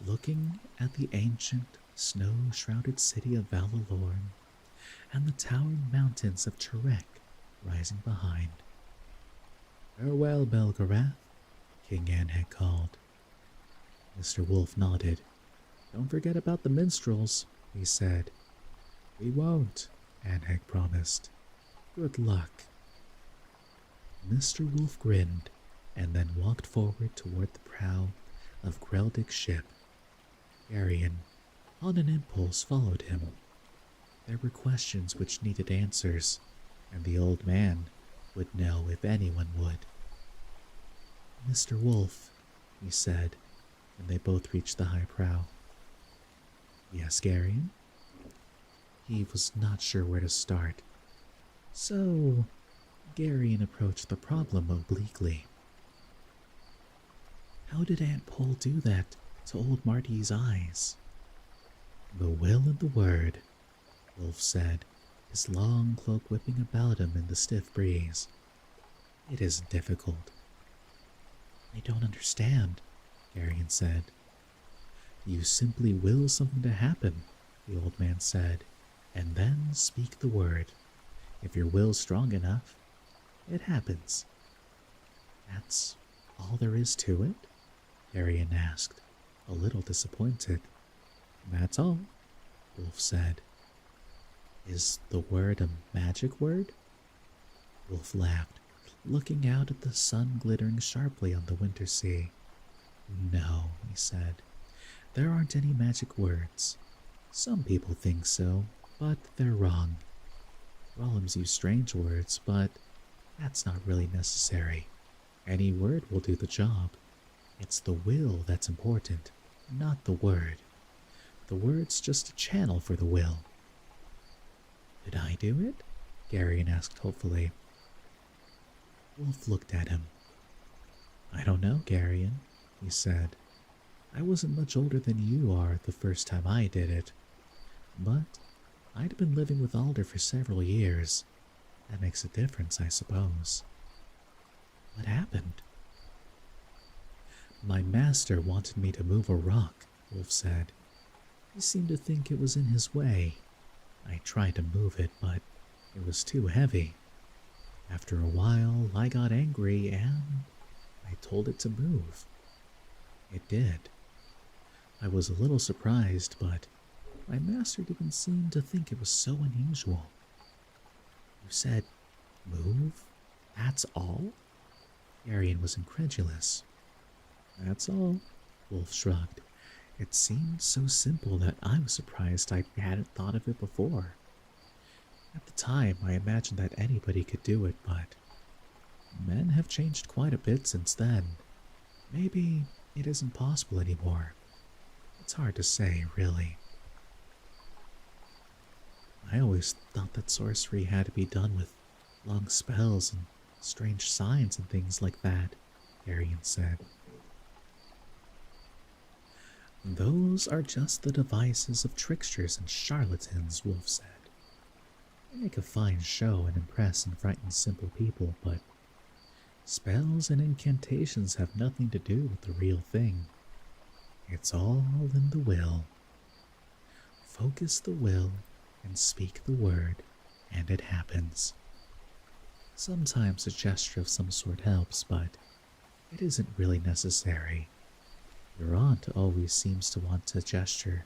looking at the ancient, snow-shrouded city of Valalorn and the towering mountains of Turek rising behind. "Farewell, Belgarath," King Anheg called. Mr. Wolf nodded. "Don't forget about the minstrels," he said. "We won't," Anheg promised. "Good luck." Mr. Wolf grinned and then walked forward toward the prow of Greldic's ship. Arion, on an impulse, followed him. There were questions which needed answers, and the old man would know if anyone would. "Mr. Wolf," he said, when they both reached the high prow. "Yes, Garion?" He was not sure where to start. So, Garion approached the problem obliquely. "How did Aunt Pole do that to old Marty's eyes?" "The will and the word," Wolf said, his long cloak whipping about him in the stiff breeze. "It isn't difficult." "I don't understand," Garion said. "You simply will something to happen," the old man said, "and then speak the word. If your will's strong enough, it happens." "That's all there is to it?" Garion asked, a little disappointed. "That's all," Wolf said. "Is the word a magic word?" Wolf laughed, looking out at the sun glittering sharply on the winter sea. "No," he said, "there aren't any magic words. Some people think so, but they're wrong. Rollums use strange words, but that's not really necessary. Any word will do the job. It's the will that's important, not the word. The word's just a channel for the will." "Could I do it?" Garion asked hopefully. Wolf looked at him. "I don't know, Garion," he said. "I wasn't much older than you are the first time I did it. But I'd been living with Alder for several years. That makes a difference, I suppose." "What happened?" "My master wanted me to move a rock," Wolf said. "He seemed to think it was in his way. I tried to move it, but it was too heavy. After a while, I got angry and I told it to move. It did. I was a little surprised, but my master didn't seem to think it was so unusual." "You said, move? That's all?" Arion was incredulous. "That's all," Wolf shrugged. "It seemed so simple that I was surprised I hadn't thought of it before. At the time, I imagined that anybody could do it, but men have changed quite a bit since then. Maybe it isn't possible anymore. It's hard to say, really." "I always thought that sorcery had to be done with long spells and strange signs and things like that," Arion said. "Those are just the devices of tricksters and charlatans," Wolf said. "They make a fine show and impress and frighten simple people, but spells and incantations have nothing to do with the real thing. It's all in the will. Focus the will and speak the word, and it happens. Sometimes a gesture of some sort helps, but it isn't really necessary. Your aunt always seems to want to gesture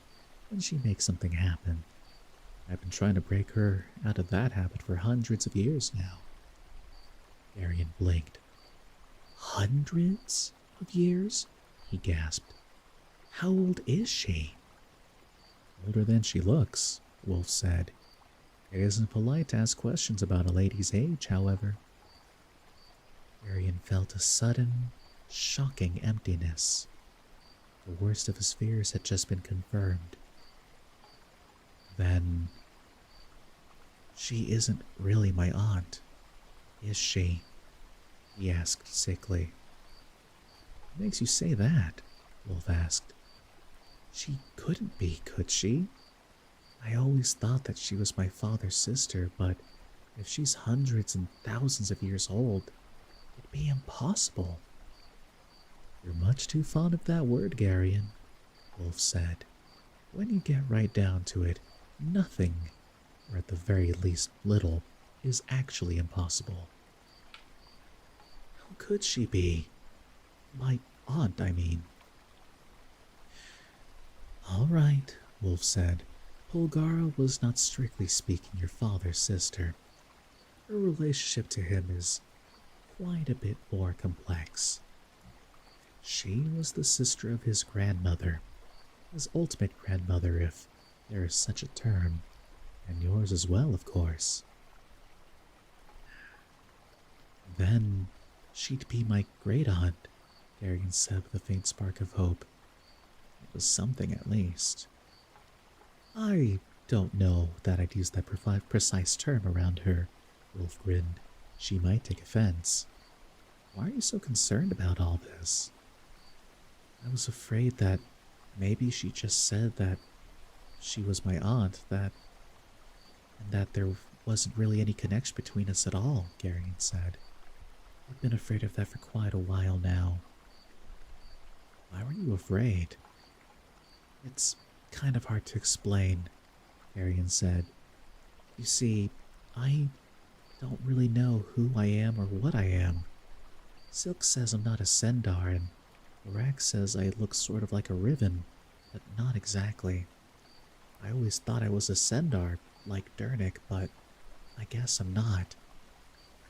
when she makes something happen. I've been trying to break her out of that habit for hundreds of years now." Arion blinked. "Hundreds of years?" he gasped. "How old is she?" "Older than she looks," Wolf said. "It isn't polite to ask questions about a lady's age, however." Arion felt a sudden, shocking emptiness. The worst of his fears had just been confirmed. "Then she isn't really my aunt, is she?" he asked sickly. What makes you say that? Wolf asked. She couldn't be, could she? I always thought that she was my father's sister, but if she's hundreds and thousands of years old, it'd be impossible. You're much too fond of that word, Garion, Wolf said. When you get right down to it, nothing, or at the very least little, is actually impossible. How could she be? My aunt, I mean. All right, Wolf said. Polgara was not strictly speaking your father's sister. Her relationship to him is quite a bit more complex. She was the sister of his grandmother, his ultimate grandmother if there is such a term, and yours as well, of course. Then she'd be my great-aunt, Darian said with a faint spark of hope. It was something at least. I don't know that I'd use that precise term around her, Wolf grinned. She might take offense. Why are you so concerned about all this? I was afraid that maybe she just said that she was my aunt, and that there wasn't really any connection between us at all, Garion said. I've been afraid of that for quite a while now. Why were you afraid? It's kind of hard to explain, Garion said. You see, I don't really know who I am or what I am. Silk says I'm not a Centaur, and Lorax says I look sort of like a Riven, but not exactly. I always thought I was a Centaur, like Dernick, but I guess I'm not.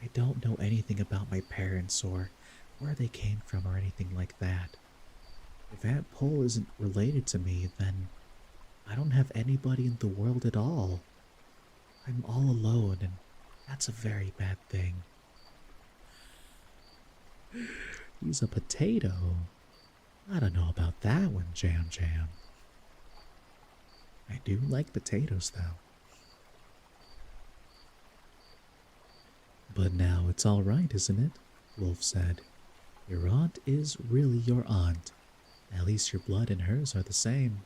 I don't know anything about my parents or where they came from or anything like that. If Aunt Pole isn't related to me, then I don't have anybody in the world at all. I'm all alone, and that's a very bad thing. He's a potato. I don't know about that one, Jam Jam. I do like potatoes, though. But now it's all right, isn't it? Wolf said. Your aunt is really your aunt. At least your blood and hers are the same.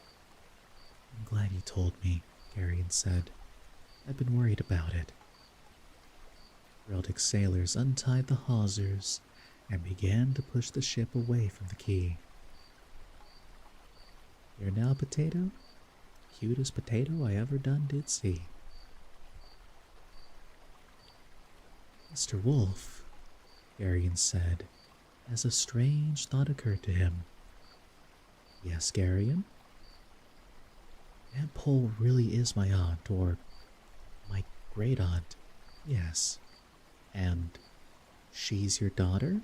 I'm glad you told me, Garion said. I've been worried about it. Reldic sailors untied the hawsers and began to push the ship away from the quay. You're now potato? Cutest potato I ever done did see. Mr. Wolf, Garion said, as a strange thought occurred to him. Yes, Garion? Aunt Pole really is my aunt, or my great-aunt, yes. And she's your daughter?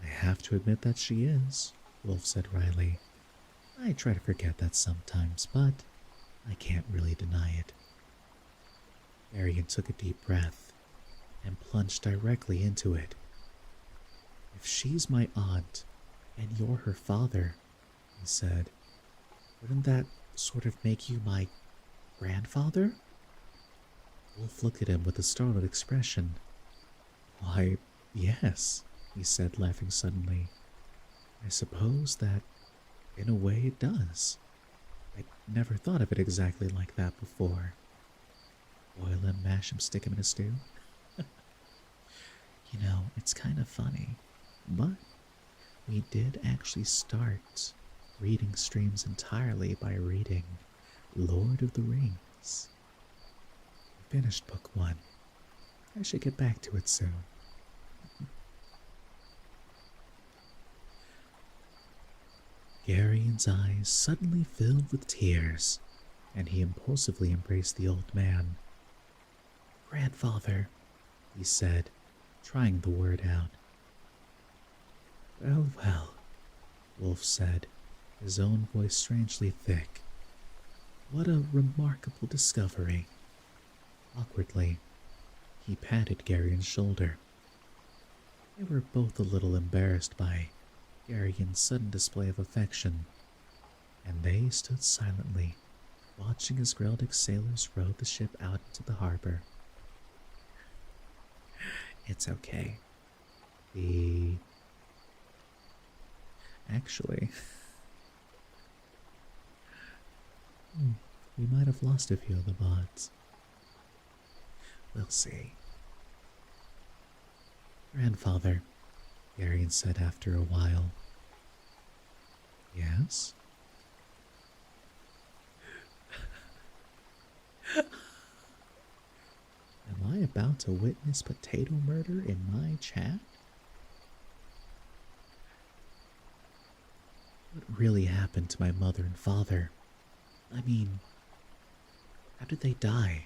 I have to admit that she is, Wolf said wryly. I try to forget that sometimes, but I can't really deny it. Garion took a deep breath and plunged directly into it. If she's my aunt, and you're her father, he said, wouldn't that sort of make you my grandfather? Wolf looked at him with a startled expression. Why, yes, he said, laughing suddenly. I suppose that, in a way, it does. I'd never thought of it exactly like that before. Boil him, mash him, stick him in a stew? You know, it's kind of funny, but we did actually start reading streams entirely by reading Lord of the Rings. I finished book 1. I should get back to it soon. Garion's eyes suddenly filled with tears, and he impulsively embraced the old man. Grandfather, he said, trying the word out. Well, well, Wolf said, his own voice strangely thick. What a remarkable discovery. Awkwardly, he patted Garion's shoulder. They were both a little embarrassed by Garion's sudden display of affection, and they stood silently, watching as Greldic sailors rowed the ship out into the harbor. It's okay. The... Actually, we might have lost a few of the bots. We'll see. Grandfather, Arian said after a while. Yes? Am I about to witness potato murder in my chat? What really happened to my mother and father? I mean, how did they die?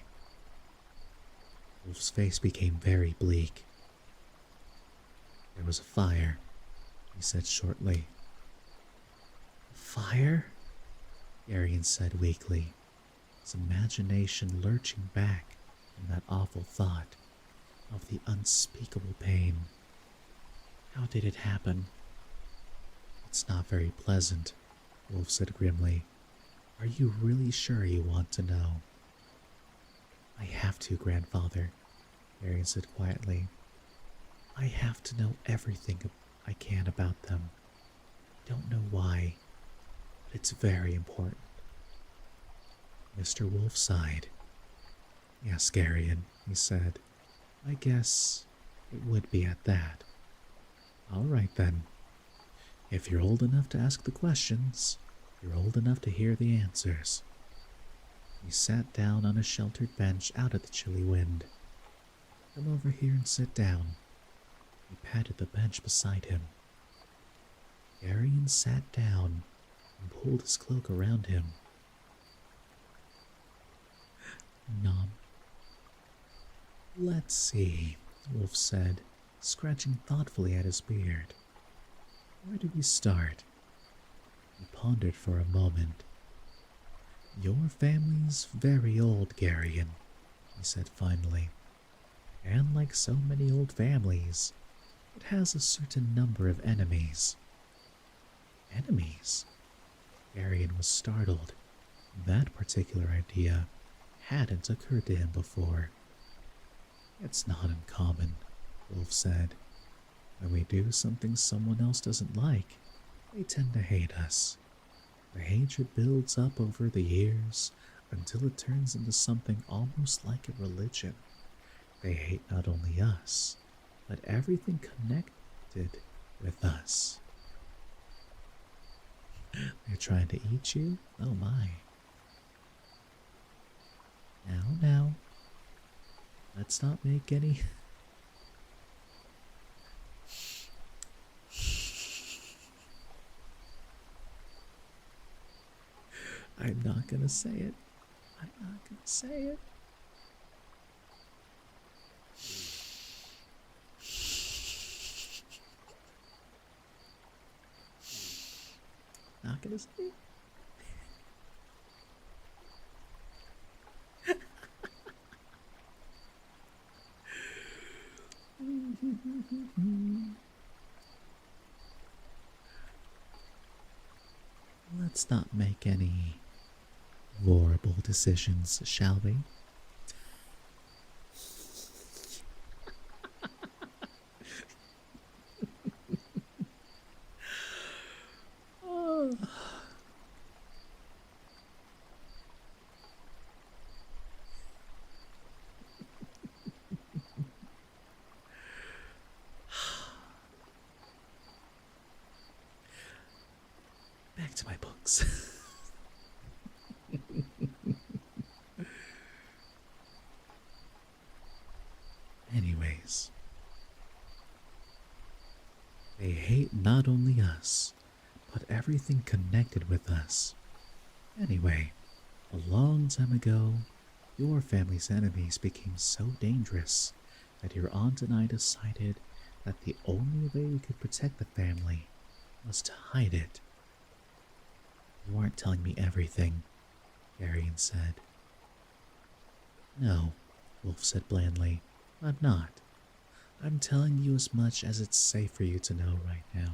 Wolf's face became very bleak. There was a fire, he said shortly. A fire? Arian said weakly, his imagination lurching back in that awful thought of the unspeakable pain. How did it happen? It's not very pleasant, Wolf said grimly. Are you really sure you want to know? I have to, Grandfather, Arian said quietly. I have to know everything I can about them. I don't know why, but it's very important. Mr. Wolf sighed. Yes, Arian, he said. I guess it would be at that. All right, then. If you're old enough to ask the questions, you're old enough to hear the answers. He sat down on a sheltered bench out of the chilly wind. Come over here and sit down. He patted the bench beside him. Arian sat down and pulled his cloak around him. Nom. Let's see, Wolf said, scratching thoughtfully at his beard. Where do we start? He pondered for a moment. Your family's very old, Garion, he said finally. And like so many old families, it has a certain number of enemies. Enemies? Garion was startled. That particular idea hadn't occurred to him before. It's not uncommon, Wolf said. When we do something someone else doesn't like, they tend to hate us. The hatred builds up over the years until it turns into something almost like a religion. They hate not only us, but everything connected with us. They're trying to eat you? Oh my. Now, let's not make any... I'm not gonna say it. I'm not gonna say it. Not gonna say it. Let's not make any horrible decisions, shall we? Back to my books. Anyways, they hate not only us, but everything connected with us. Anyway, a long time ago, your family's enemies became so dangerous that your aunt and I decided that the only way we could protect the family was to hide it. You aren't telling me everything, Arian said. No, Wolf said blandly. I'm not. I'm telling you as much as it's safe for you to know right now.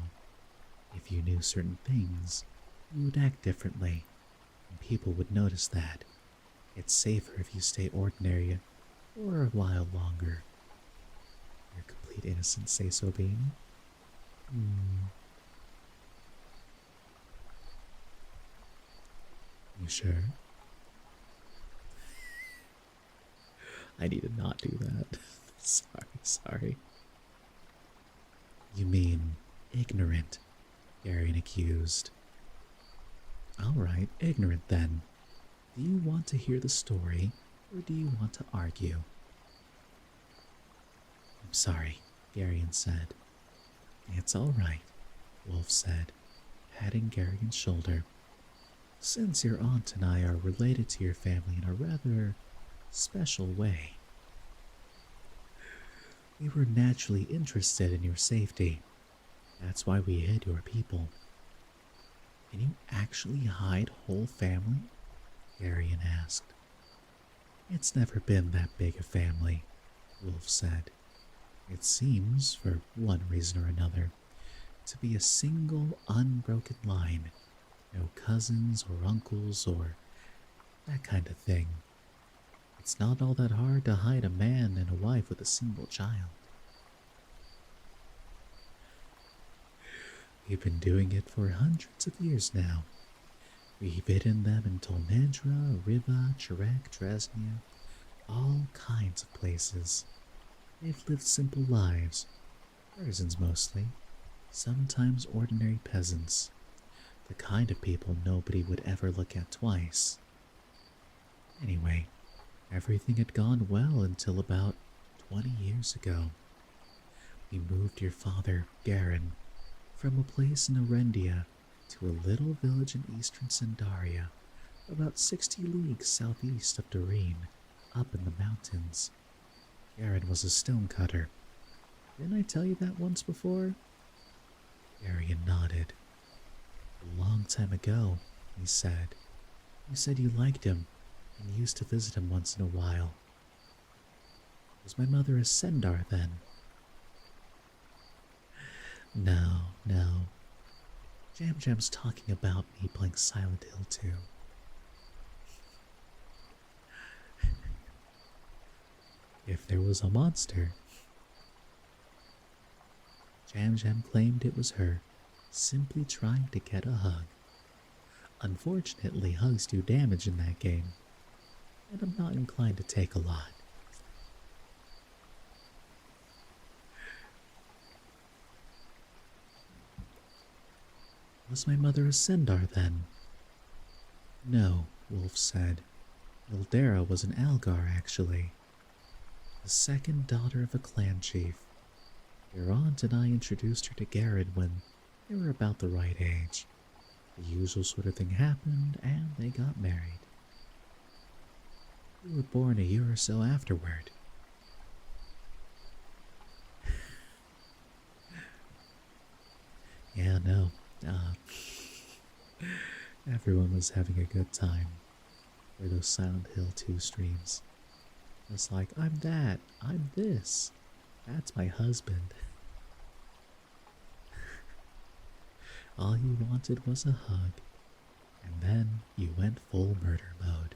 If you knew certain things, you would act differently, and people would notice that. It's safer if you stay ordinary for a while longer. You're it innocent say so, being. Hmm. You sure? I need to not do that. Sorry. You mean ignorant, Garion accused. Alright, ignorant then. Do you want to hear the story, or do you want to argue? I'm sorry, Garion said. It's all right, Wolf said, patting Garion's shoulder. Since your aunt and I are related to your family in a rather special way, we were naturally interested in your safety. That's why we hid your people. Can you actually hide whole family? Garion asked. It's never been that big a family, Wolf said. It seems, for one reason or another, to be a single unbroken line. No cousins or uncles or that kind of thing. It's not all that hard to hide a man and a wife with a single child. We've been doing it for hundreds of years now. We've hidden them in Tolnedra, Riva, Chirek, Dresnia, all kinds of places. They've lived simple lives, artisans mostly, sometimes ordinary peasants, the kind of people nobody would ever look at twice. Anyway, everything had gone well until about 20 years ago. We moved your father, Garin, from a place in Arendia to a little village in eastern Sandaria, about 60 leagues southeast of Doreen, up in the mountains. Garin was a stonecutter. Didn't I tell you that once before? Garion nodded. A long time ago, he said. You said you liked him and used to visit him once in a while. Was my mother a Sendar then? No. Jam Jam's talking about me playing Silent Hill too. If there was a monster. Jam Jam claimed it was her, simply trying to get a hug. Unfortunately, hugs do damage in that game, and I'm not inclined to take a lot. Was my mother a Sendar then? No, Wolf said. Ildera was an Algar, actually. The second daughter of a clan chief. Your aunt and I introduced her to Garin when they were about the right age. The usual sort of thing happened, and they got married. We were born a year or so afterward. Yeah, no. Everyone was having a good time for those Silent Hill 2 streams. It's like, I'm that, I'm this, that's my husband. All you wanted was a hug, and then you went full murder mode.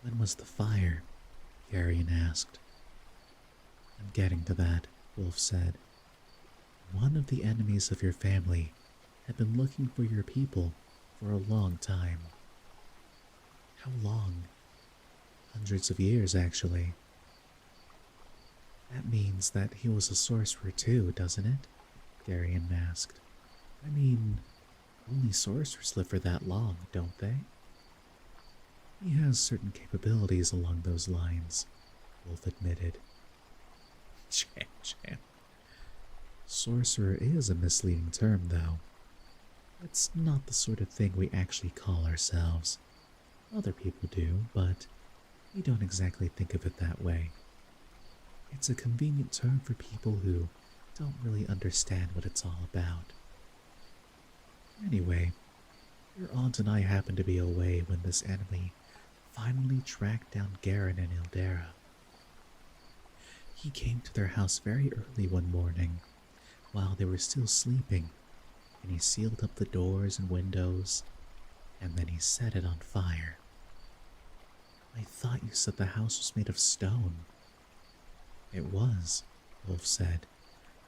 When was the fire? Garion asked. I'm getting to that, Wolf said. One of the enemies of your family had been looking for your people for a long time. How long? Hundreds of years, actually. That means that he was a sorcerer too, doesn't it? Garion asked. I mean, only sorcerers live for that long, don't they? He has certain capabilities along those lines, Wolf admitted. Jam. Sorcerer is a misleading term, though. It's not the sort of thing we actually call ourselves. Other people do, but we don't exactly think of it that way. It's a convenient term for people who don't really understand what it's all about. Anyway, your aunt and I happened to be away when this enemy finally tracked down Garin and Ildera. He came to their house very early one morning, while they were still sleeping, and he sealed up the doors and windows. and then he set it on fire. I thought you said the house was made of stone. It was, Wolf said,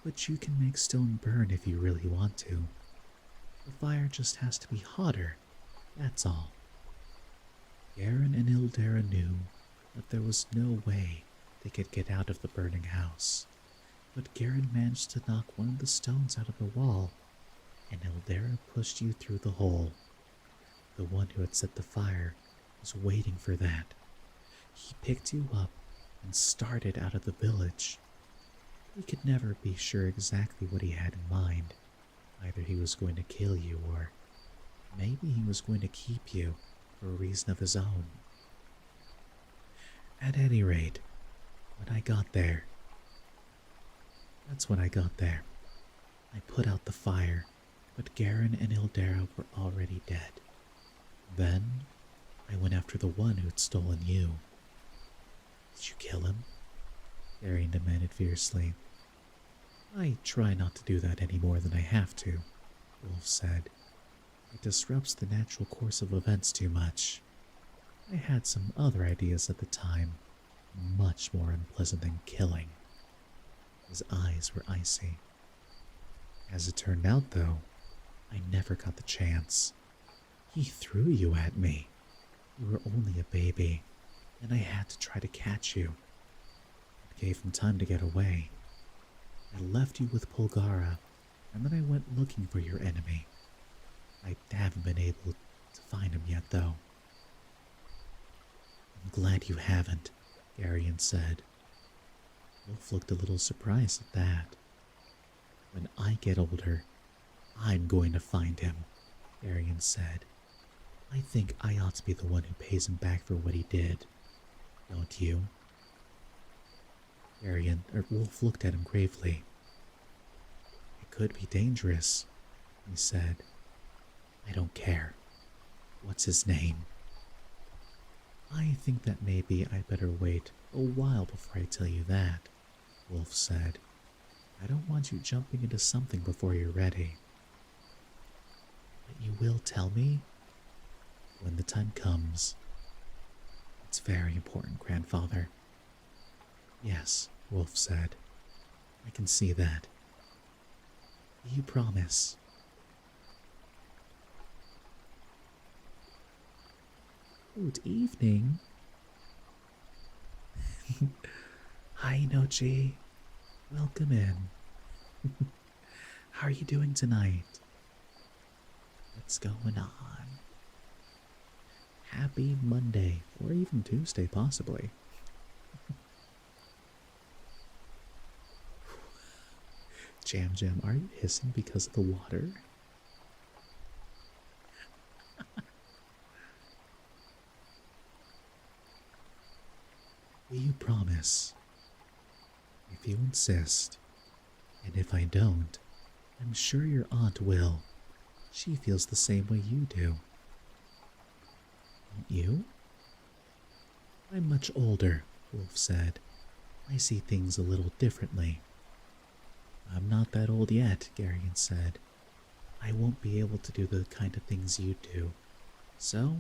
but you can make stone burn if you really want to. The fire just has to be hotter, that's all. Garen and Ildera knew that there was no way they could get out of the burning house, but Garen managed to knock one of the stones out of the wall, and Ildera pushed you through the hole. The one who had set the fire was waiting for that. He picked you up and started out of the village. He could never be sure exactly what he had in mind. Either he was going to kill you, or maybe he was going to keep you for a reason of his own. At any rate, when I got there, I put out the fire, but Garen and Ildera were already dead. Then, I went after the one who'd stolen you. Did you kill him? Garen demanded fiercely. I try not to do that any more than I have to, Wolf said. It disrupts the natural course of events too much. I had some other ideas at the time, much more unpleasant than killing. His eyes were icy. As it turned out, though, I never got the chance. He threw you at me. You were only a baby, and I had to try to catch you. It gave him time to get away. I left you with Polgara, and then I went looking for your enemy. I haven't been able to find him yet, though. I'm glad you haven't, Garion said. Wolf looked a little surprised at that. When I get older, I'm going to find him, Garion said. I think I ought to be the one who pays him back for what he did. Don't you? Wolf looked at him gravely. It could be dangerous, he said. I don't care. What's his name? I think that maybe I better wait a while before I tell you that, Wolf said. I don't want you jumping into something before you're ready. But you will tell me? When the time comes. It's very important, Grandfather. Yes, Wolf said. I can see that. You promise? Good evening. Hi, Nochi. Welcome in. How are you doing tonight? What's going on? Happy Monday, or even Tuesday, possibly. Jam Jam, are you hissing because of the water? Will you promise? If you insist, and if I don't, I'm sure your aunt will. She feels the same way you do. Don't you? I'm much older, Wolf said. I see things a little differently. I'm not that old yet, Garion said. I won't be able to do the kind of things you do, so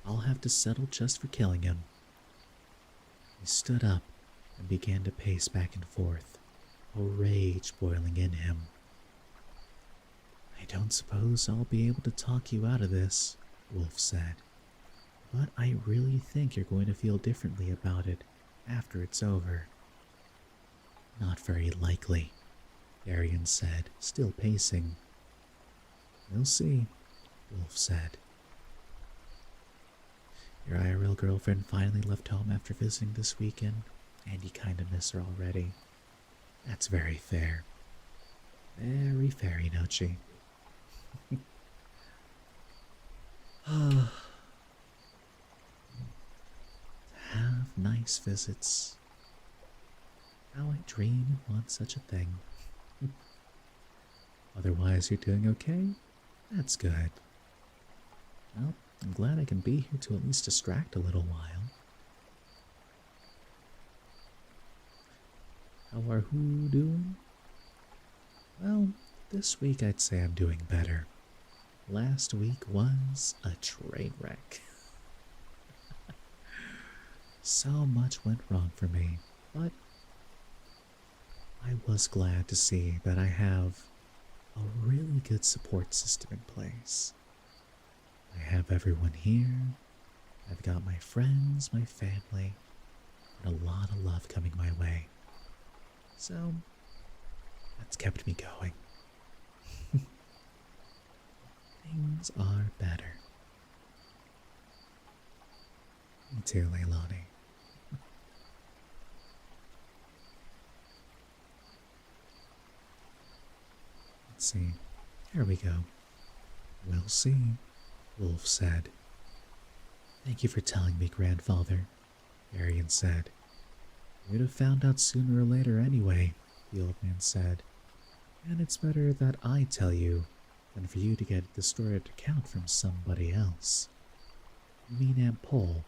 I'll have to settle just for killing him. He stood up and began to pace back and forth, a rage boiling in him. I don't suppose I'll be able to talk you out of this, Wolf said, but I really think you're going to feel differently about it after it's over. Not very likely, Garion said, still pacing. We'll see, Wolf said. Your IRL girlfriend finally left home after visiting this weekend, and you kind of miss her already. That's very fair. Very fair, Inochi. Have nice visits. How I dream and want such a thing. Otherwise, you're doing okay? That's good. Well, I'm glad I can be here to at least distract a little while. How are who doing? Well, this week I'd say I'm doing better. last week was a train wreck. So much went wrong for me, but I was glad to see that I have a really good support system in place. I have everyone here, I've got my friends, my family, and a lot of love coming my way. So, that's kept me going. Things are better. Me too, Leilani. Let's see. Here we go. We'll see, Wolf said. Thank you for telling me, Grandfather, Arian said. We'd have found out sooner or later anyway, the old man said. And it's better that I tell you than for you to get a distorted account from somebody else. You mean Aunt Pole?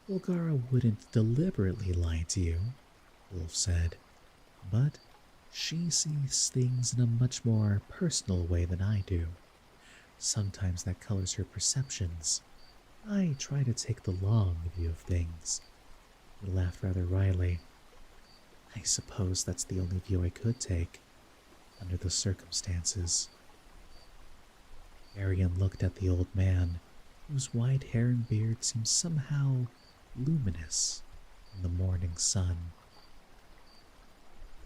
Bulgara wouldn't deliberately lie to you, Wolf said, but she sees things in a much more personal way than I do. Sometimes that colors her perceptions. I try to take the long view of things. He laughed rather wryly. I suppose that's the only view I could take, under the circumstances. Arian looked at the old man, whose white hair and beard seemed somehow luminous in the morning sun.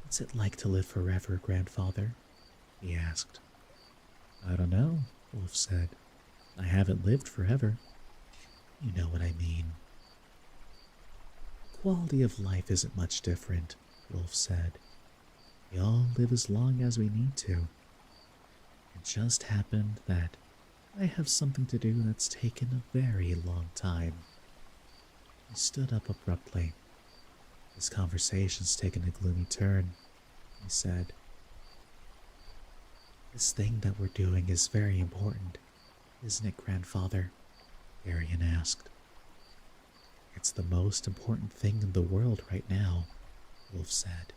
What's it like to live forever, Grandfather? He asked. I don't know, Wolf said. I haven't lived forever. You know what I mean. Quality of life isn't much different, Wolf said. We all live as long as we need to. It just happened that I have something to do that's taken a very long time. He stood up abruptly. This conversation's taken a gloomy turn, he said. This thing that we're doing is very important, isn't it, Grandfather? Arian asked. It's the most important thing in the world right now, Wolf said.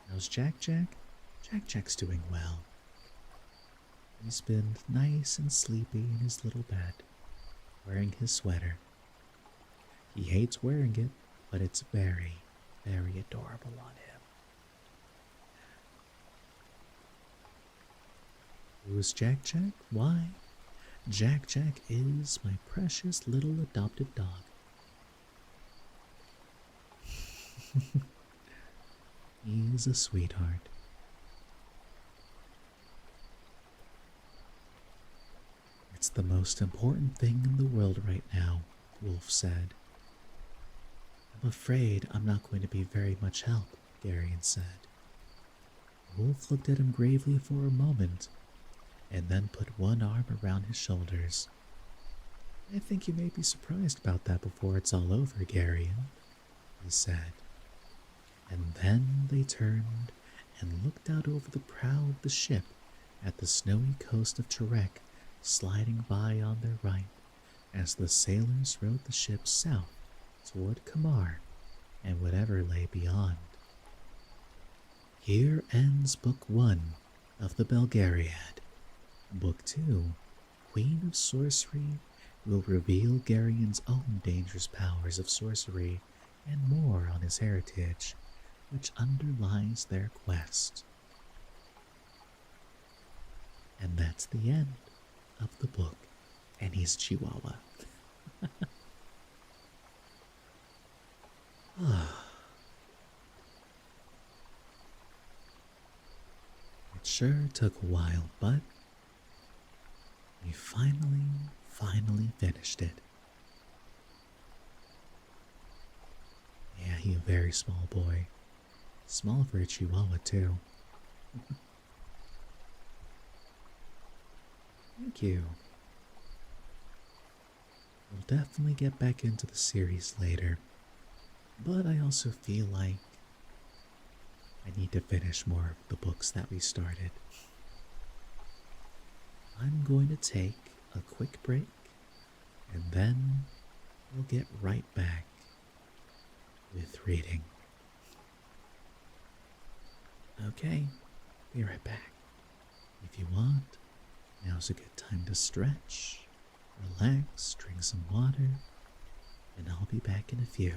How's Jack Jack? Jack Jack's doing well. He's been nice and sleepy in his little bed, wearing his sweater. He hates wearing it, but it's very, very adorable on him. Who's Jack Jack? Why, Jack Jack is my precious little adopted dog. He's a sweetheart. It's the most important thing in the world right now, Wolf said. I'm afraid I'm not going to be very much help, Garion said. Wolf looked at him gravely for a moment, and then put one arm around his shoulders. I think you may be surprised about that before it's all over, Garion, he said. And then they turned and looked out over the prow of the ship at the snowy coast of Turek sliding by on their right as the sailors rowed the ship south toward Kamar and whatever lay beyond. Here ends Book 1 of the Belgariad. Book 2, Queen of Sorcery, will reveal Garion's own dangerous powers of sorcery and more on his heritage, which underlies their quest. And that's the end of the book, and he's Chihuahua. It sure took a while, but we finally finished it. Yeah, he's a very small boy. Small for a Chihuahua, too. Thank you. We'll definitely get back into the series later, but I also feel like I need to finish more of the books that we started. I'm going to take a quick break, and then we'll get right back with reading. Okay, be right back. If you want, Now's a good time to stretch, relax, drink some water, and I'll be back in a few.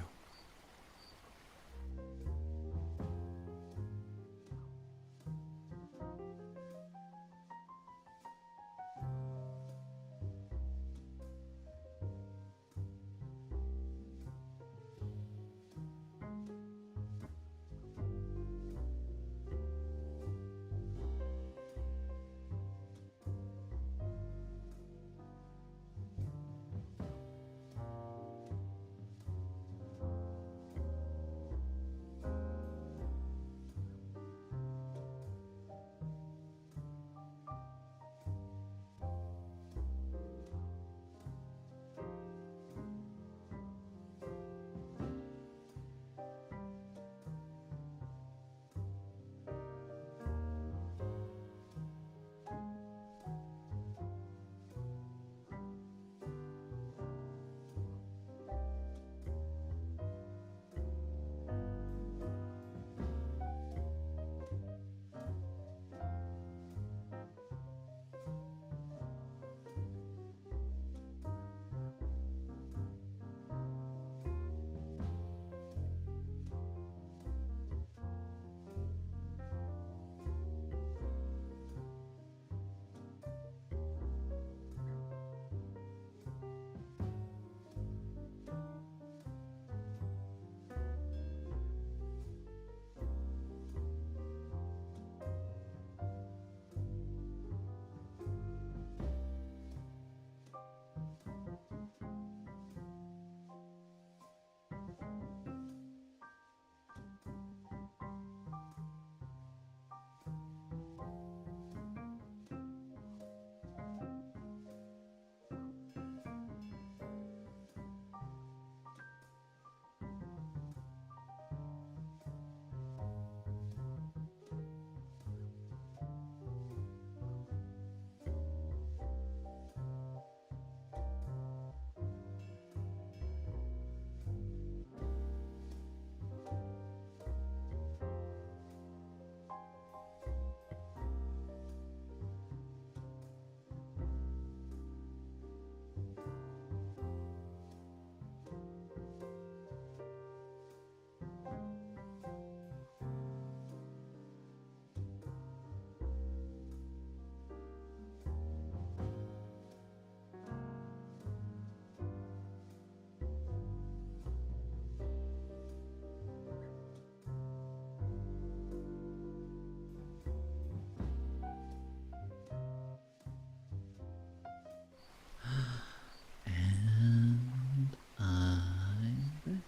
And I'm back.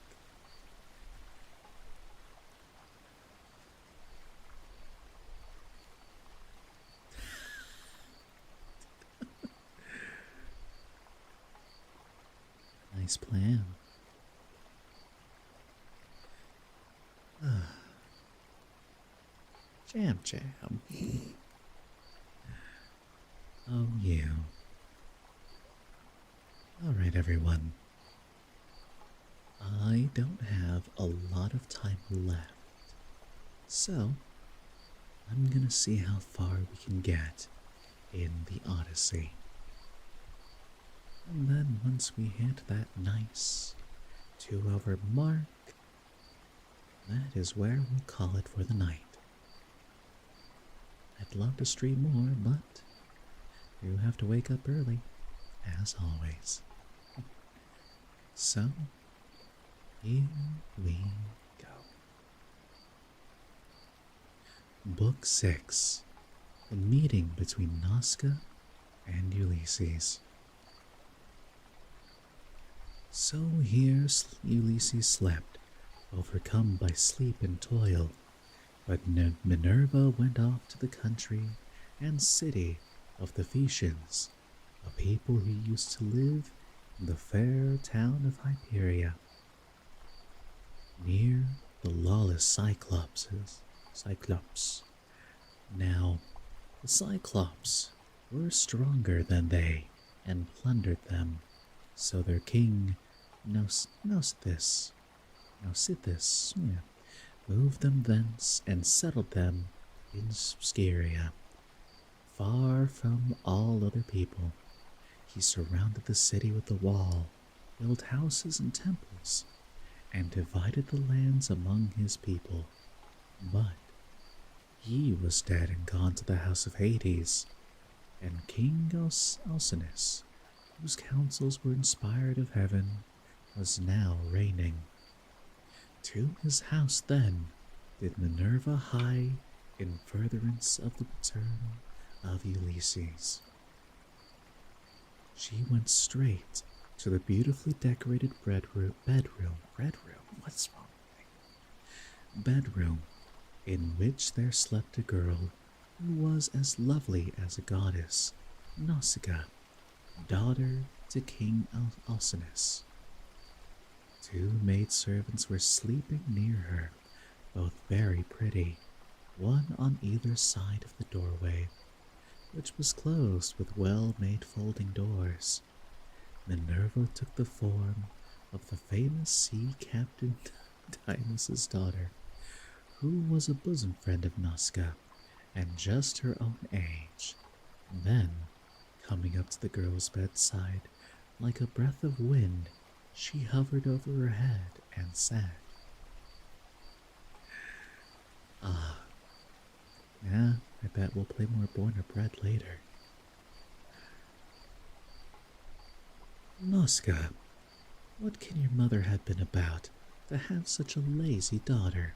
Nice plan. Jam jam. Oh, you. Alright, everyone. I don't have a lot of time left, so I'm gonna see how far we can get in the Odyssey. And then once we hit that nice 2-hour mark, that is where we'll call it for the night. I'd love to stream more, but you have to wake up early, as always. So, here we go. Book 6. The meeting between Nazca and Ulysses. So here Ulysses slept, overcome by sleep and toil, but Minerva went off to the country and city of the Phaeacians, a people who used to live in the fair town of Hyperia, near the lawless Cyclops. Now, the Cyclops were stronger than they and plundered them, so their king Nausithous moved them thence and settled them in Scheria, far from all other people. He surrounded the city with a wall, built houses and temples, and divided the lands among his people. But he was dead and gone to the house of Hades, and King Alcinous, whose counsels were inspired of heaven, was now reigning. To his house then did Minerva hie in furtherance of the return of Ulysses. She went straight to the beautifully decorated bedroom, what's wrong with me? Bedroom, in which there slept a girl who was as lovely as a goddess, Nausicaa, daughter to King Alcinous. Two maidservants were sleeping near her, both very pretty, one on either side of the doorway, which was closed with well-made folding doors. Minerva took the form of the famous sea captain Timus's daughter, who was a bosom friend of Nausicaa and just her own age. Then, coming up to the girl's bedside, like a breath of wind, she hovered over her head and said, "Ah, yeah, I bet we'll play more Born or Bred later." "Nausicaa, what can your mother have been about to have such a lazy daughter?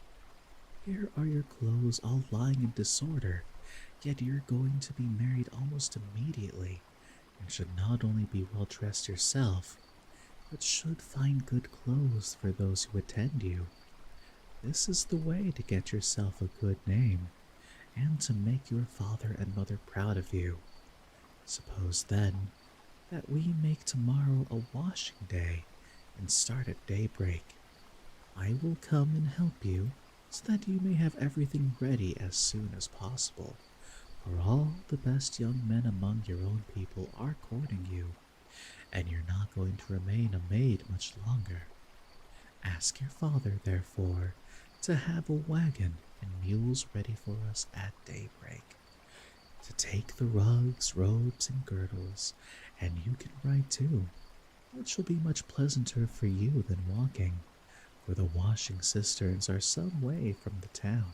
Here are your clothes all lying in disorder, yet you're going to be married almost immediately, and should not only be well dressed yourself, but should find good clothes for those who attend you. This is the way to get yourself a good name, and to make your father and mother proud of you. Suppose, then, that we make tomorrow a washing day and start at daybreak. I will come and help you so that you may have everything ready as soon as possible, for all the best young men among your own people are courting you, and you're not going to remain a maid much longer. Ask your father, therefore, to have a wagon and mules ready for us at daybreak, to take the rugs, robes, and girdles, and you can ride too, which will be much pleasanter for you than walking, for the washing cisterns are some way from the town."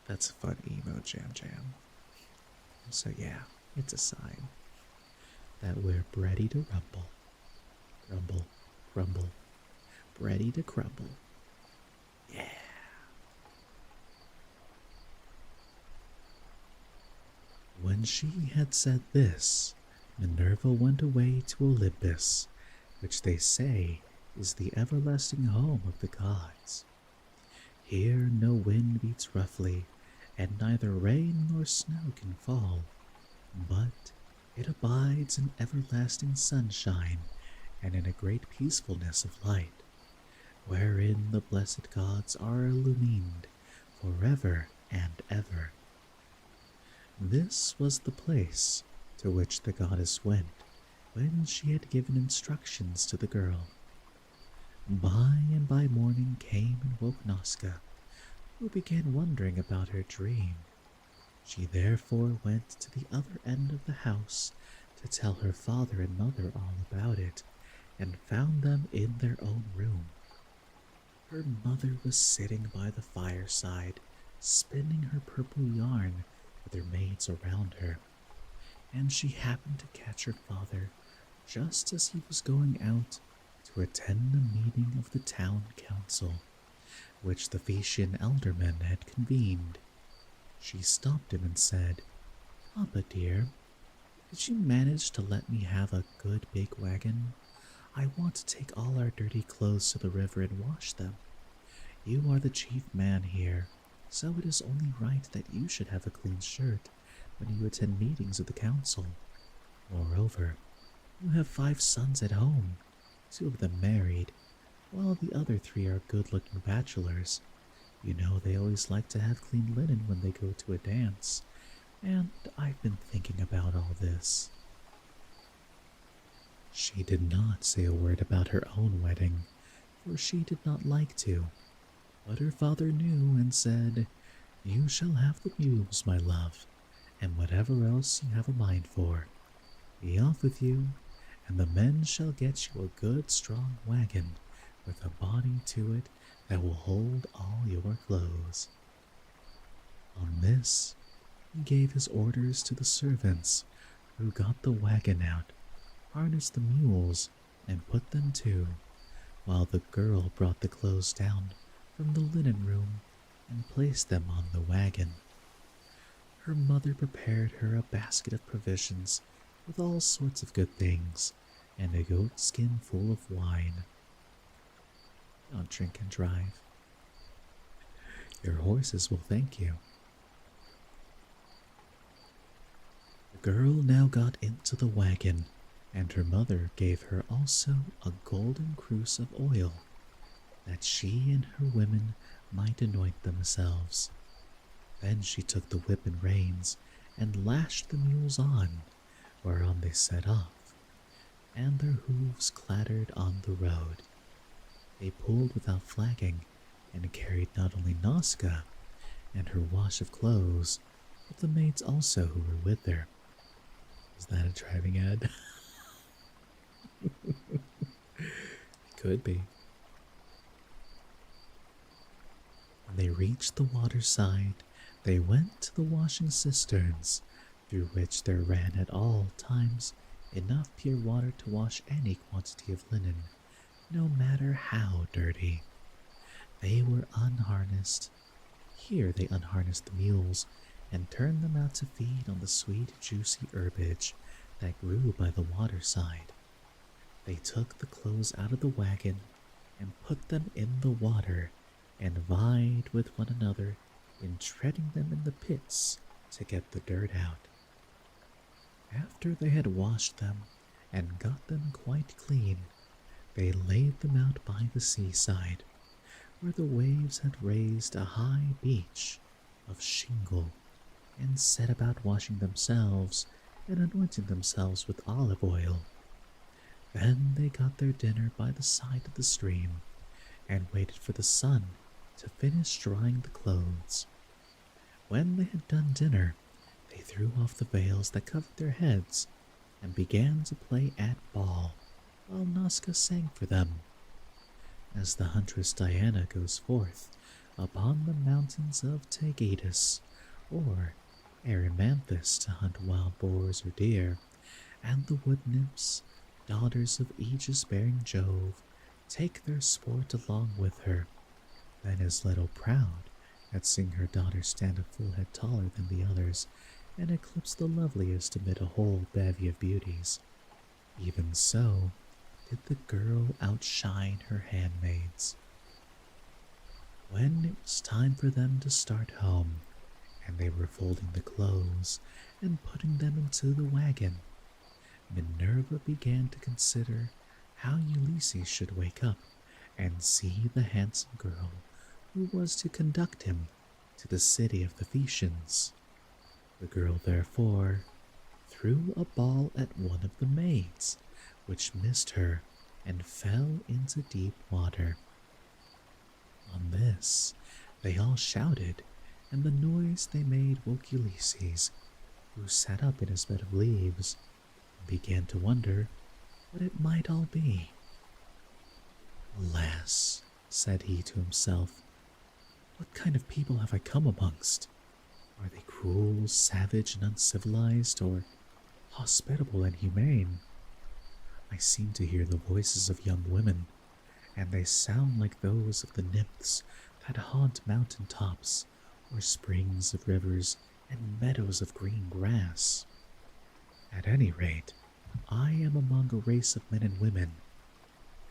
That's a fun emo jam. So yeah, it's a sign that we're ready to rumble. Rumble, crumble, ready to crumble. Yeah. When she had said this, Minerva went away to Olympus, which they say is the everlasting home of the gods. Here no wind beats roughly, and neither rain nor snow can fall, but it abides in everlasting sunshine and in a great peacefulness of light, wherein the blessed gods are illumined forever and ever. This was the place to which the goddess went when she had given instructions to the girl. By and by morning came and woke Nausicaa, who began wondering about her dream. She therefore went to the other end of the house to tell her father and mother all about it, and found them in their own room. Her mother was sitting by the fireside, spinning her purple yarn with her maids around her, and she happened to catch her father just as he was going out to attend a meeting of the town council, which the Phaeacian eldermen had convened. She stopped him and said, "Papa dear, did you manage to let me have a good big wagon? I want to take all our dirty clothes to the river and wash them. You are the chief man here, so it is only right that you should have a clean shirt when you attend meetings of the council. Moreover, you have 5 sons at home, 2 of them married, while the other 3 are good-looking bachelors. You know they always like to have clean linen when they go to a dance, and I've been thinking about all this." She did not say a word about her own wedding, for she did not like to, but her father knew and said, You shall have the mules, my love, and whatever else you have a mind for. Be off with you, and the men shall get you a good strong wagon with a body to it that will hold all your clothes. On this, he gave his orders to the servants, who got the wagon out, harnessed the mules, and put them to, while the girl brought the clothes down from the linen room and placed them on the wagon. Her mother prepared her a basket of provisions with all sorts of good things, and a goat skin full of wine. Don't drink and drive. Your horses will thank you. The girl now got into the wagon, and her mother gave her also a golden cruse of oil, that she and her women might anoint themselves. Then she took the whip and reins, and lashed the mules on, whereon they set off, and their hooves clattered on the road. They pulled without flagging, and carried not only Noska and her wash of clothes, but the maids also who were with her. Is that a driving ad? Could be. When they reached the waterside, they went to the washing cisterns, through which there ran at all times enough pure water to wash any quantity of linen, no matter how dirty. They were unharnessed. Here they unharnessed the mules and turned them out to feed on the sweet, juicy herbage that grew by the waterside. They took the clothes out of the wagon and put them in the water, and vied with one another in treading them in the pits to get the dirt out. After they had washed them and got them quite clean, they laid them out by the seaside, where the waves had raised a high beach of shingle, and set about washing themselves and anointing themselves with olive oil. Then they got their dinner by the side of the stream, and waited for the sun to finish drying the clothes. When they had done dinner, they threw off the veils that covered their heads, and began to play at ball, while Noska sang for them. As the huntress Diana goes forth upon the mountains of Taygetus, or Erymanthus, to hunt wild boars or deer, and the wood nymphs, daughters of aegis-bearing Jove, take their sport along with her, then is little proud at seeing her daughter stand a full head taller than the others, and eclipse the loveliest amid a whole bevy of beauties. Even so did the girl outshine her handmaids. When it was time for them to start home, and they were folding the clothes and putting them into the wagon, Minerva began to consider how Ulysses should wake up and see the handsome girl who was to conduct him to the city of the Phaeacians. The girl therefore threw a ball at one of the maids, which missed her and fell into deep water. On this, they all shouted, and the noise they made woke Ulysses, who sat up in his bed of leaves, and began to wonder what it might all be. "Alas," said he to himself, "what kind of people have I come amongst? Are they cruel, savage, and uncivilized, or hospitable and humane? I seem to hear the voices of young women, and they sound like those of the nymphs that haunt mountain tops, or springs of rivers and meadows of green grass. At any rate, I am among a race of men and women.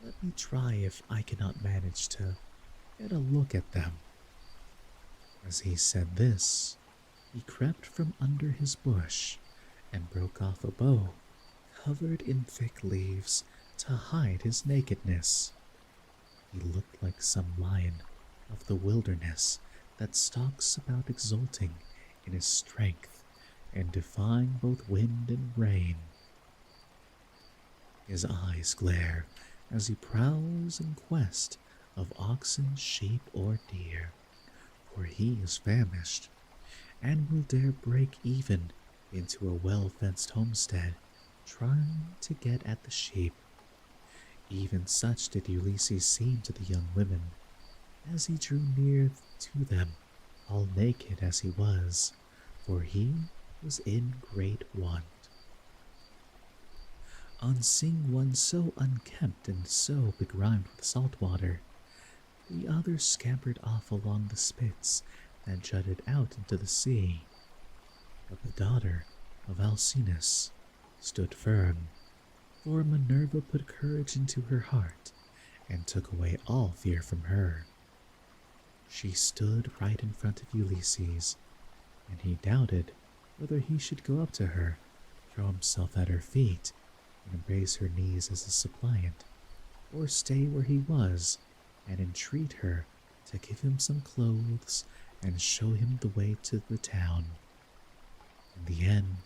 Let me try if I cannot manage to get a look at them." As he said this, he crept from under his bush and broke off a bough covered in thick leaves to hide his nakedness. He looked like some lion of the wilderness that stalks about exulting in his strength and defying both wind and rain. His eyes glare as he prowls in quest of oxen, sheep, or deer, for he is famished, and will dare break even into a well-fenced homestead, trying to get at the sheep. Even such did Ulysses seem to the young women, as he drew near to them, all naked as he was, for he was in great want. On seeing one so unkempt and so begrimed with salt water, the others scampered off along the spits that jutted out into the sea. But the daughter of Alcinous stood firm, for Minerva put courage into her heart and took away all fear from her. She stood right in front of Ulysses, and he doubted whether he should go up to her, throw himself at her feet, and embrace her knees as a suppliant, or stay where he was and entreat her to give him some clothes and show him the way to the town. In the end,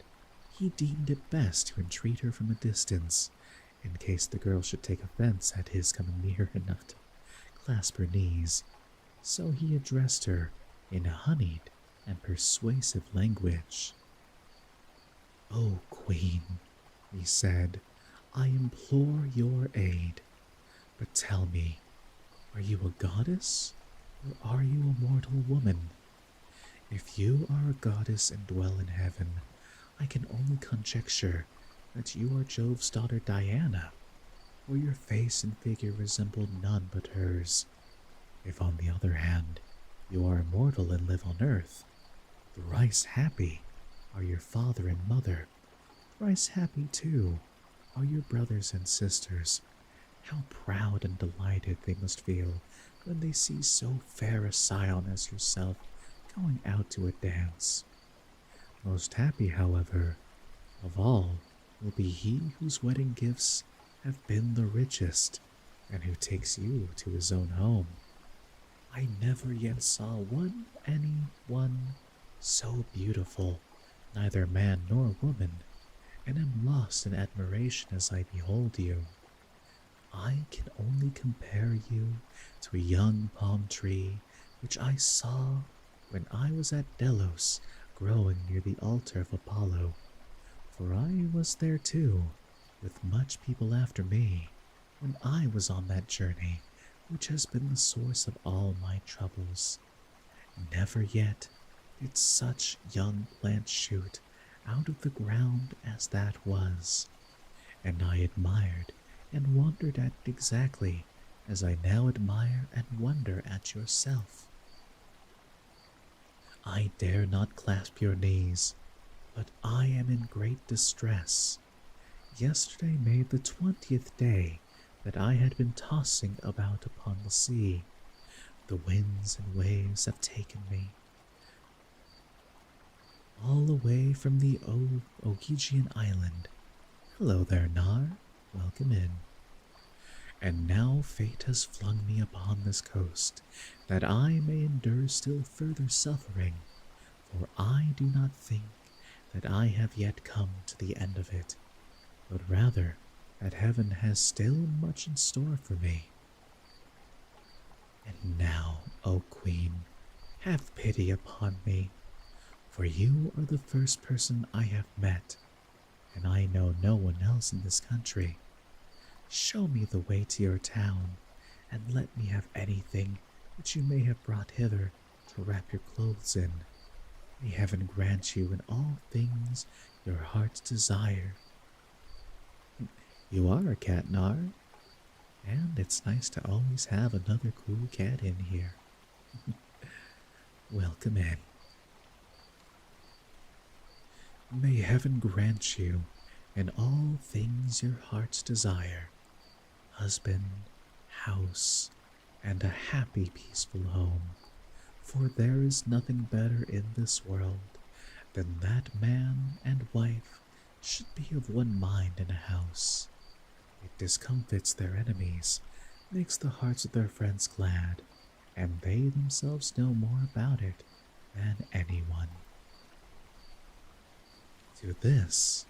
he deemed it best to entreat her from a distance, in case the girl should take offense at his coming near enough to clasp her knees, so he addressed her in honeyed and persuasive language. "O Queen," he said, "I implore your aid, but tell me, are you a goddess, or are you a mortal woman? If you are a goddess and dwell in heaven, I can only conjecture that you are Jove's daughter Diana, for your face and figure resemble none but hers. If, on the other hand, you are immortal and live on earth, thrice happy are your father and mother, thrice happy, too, are your brothers and sisters. How proud and delighted they must feel when they see so fair a scion as yourself going out to a dance. Most happy, however, of all will be he whose wedding gifts have been the richest, and who takes you to his own home. I never yet saw anyone so beautiful, neither man nor woman, and am lost in admiration as I behold you. I can only compare you to a young palm tree which I saw when I was at Delos, growing near the altar of Apollo, for I was there too, with much people after me, when I was on that journey which has been the source of all my troubles. Never yet did such young plant shoot out of the ground as that was, and I admired and wondered at it exactly as I now admire and wonder at yourself. I dare not clasp your knees, but I am in great distress. Yesterday made the 20th day that I had been tossing about upon the sea. The winds and waves have taken me all away from the Ogygian island. Hello there, Nar. Welcome in. And now fate has flung me upon this coast, that I may endure still further suffering, for I do not think that I have yet come to the end of it, but rather that heaven has still much in store for me. And now, O Queen, have pity upon me, for you are the first person I have met, and I know no one else in this country. Show me the way to your town, and let me have anything which you may have brought hither to wrap your clothes in. May heaven grant you in all things your heart's desire. You are a cat, Nar, and it's nice to always have another cool cat in here. Welcome in. May heaven grant you in all things your heart's desire, husband, house, and a happy, peaceful home, for there is nothing better in this world than that man and wife should be of one mind in a house. It discomfits their enemies, makes the hearts of their friends glad, and they themselves know more about it than anyone. To this,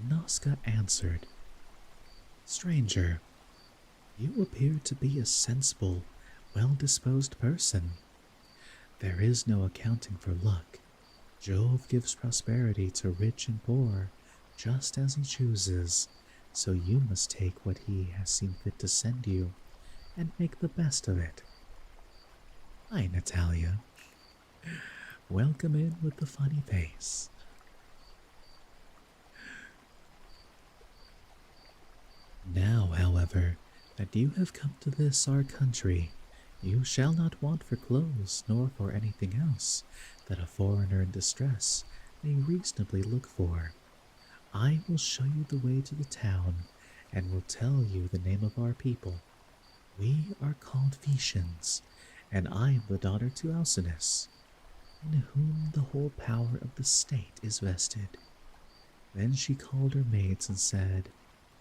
Nazca answered, Stranger, you appear to be a sensible, well-disposed person. There is no accounting for luck. Jove gives prosperity to rich and poor, just as he chooses, so you must take what he has seen fit to send you and make the best of it. Hi, Natalia. Welcome in with the funny face. Now, however, that you have come to this our country, you shall not want for clothes nor for anything else that a foreigner in distress may reasonably look for. I will show you the way to the town and will tell you the name of our people. We are called Vetians, and I am the daughter to Alcinous, in whom the whole power of the state is vested. Then she called her maids and said,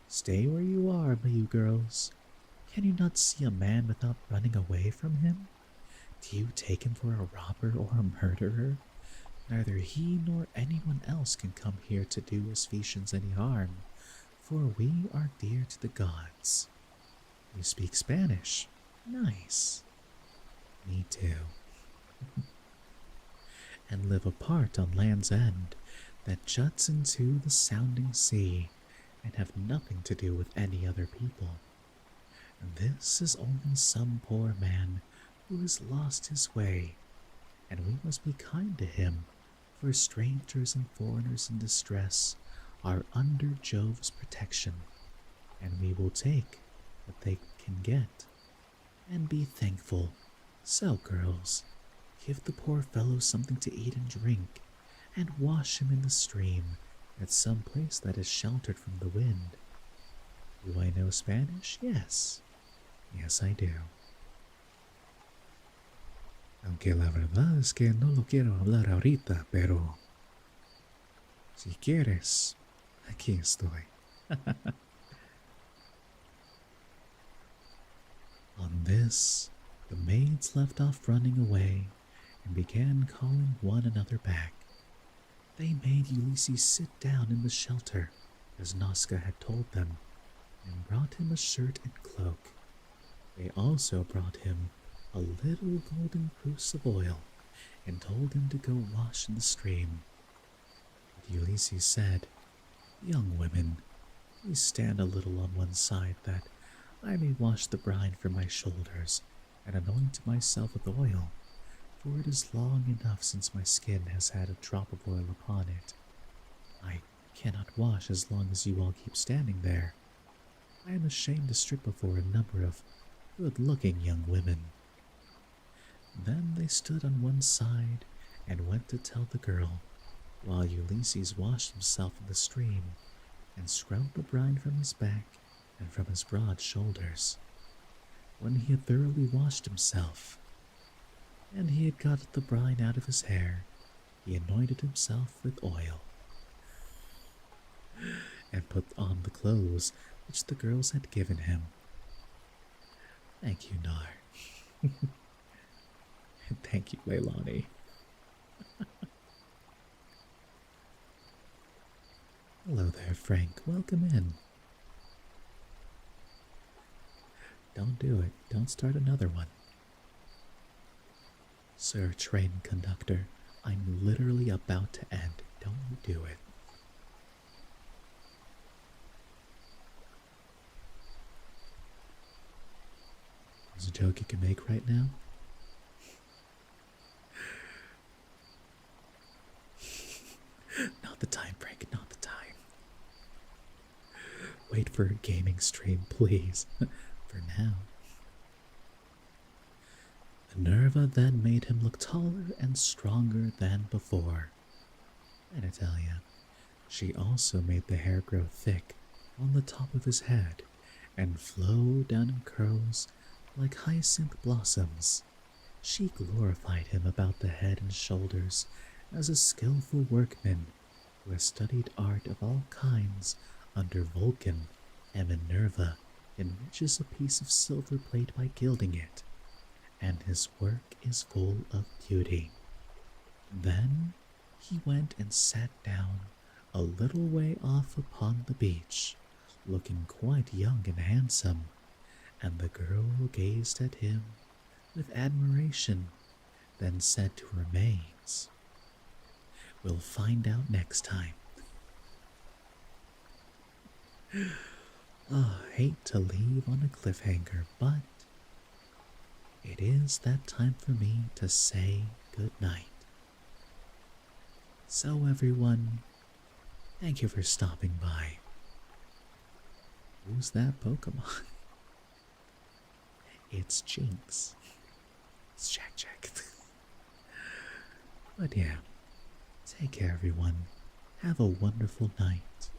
Stay where you are, my you girls. Can you not see a man without running away from him? Do you take him for a robber or a murderer? Neither he nor anyone else can come here to do us Vetians any harm, for we are dear to the gods. You speak Spanish? Nice. Me too. And live apart on Land's End that juts into the sounding sea and have nothing to do with any other people. This is only some poor man who has lost his way, and we must be kind to him, for strangers and foreigners in distress are under Jove's protection, and we will take what they can get, and be thankful. So, girls, give the poor fellow something to eat and drink, and wash him in the stream at some place that is sheltered from the wind. Do I know Spanish? Yes. Yes, I do. Aunque la verdad es que no lo quiero hablar ahorita, pero si quieres, aquí estoy. On this, the maids left off running away and began calling one another back. They made Ulysses sit down in the shelter, as Nazca had told them, and brought him a shirt and cloak. They also brought him a little golden cruse of oil and told him to go wash in the stream. But Ulysses said, Young women, please stand a little on one side that I may wash the brine from my shoulders and anoint myself with oil, for it is long enough since my skin has had a drop of oil upon it. I cannot wash as long as you all keep standing there. I am ashamed to strip before a number of good-looking young women. Then they stood on one side and went to tell the girl, while Ulysses washed himself in the stream and scrubbed the brine from his back and from his broad shoulders. When he had thoroughly washed himself, and he had got the brine out of his hair, he anointed himself with oil, and put on the clothes which the girls had given him. Thank you, Nar. And thank you, Leilani. Hello there, Frank. Welcome in. Don't do it. Don't start another one. Sir train conductor, I'm literally about to end. Don't you do it. There's a joke you can make right now. Not the time, Frank, not the time. Wait for a gaming stream, please. For now. Minerva then made him look taller and stronger than before. And Natalia, she also made the hair grow thick on the top of his head and flow down in curls like hyacinth blossoms. She glorified him about the head and shoulders as a skillful workman who has studied art of all kinds under Vulcan, and Minerva enriches a piece of silver plate by gilding it, and his work is full of beauty. Then he went and sat down a little way off upon the beach, looking quite young and handsome, and the girl gazed at him with admiration then said to her maids, "We'll find out next time." Hate to leave on a cliffhanger, but it is that time for me to say goodnight. So everyone, thank you for stopping by. Who's that Pokemon? It's Jinx. It's Jack. But yeah, take care everyone. Have a wonderful night.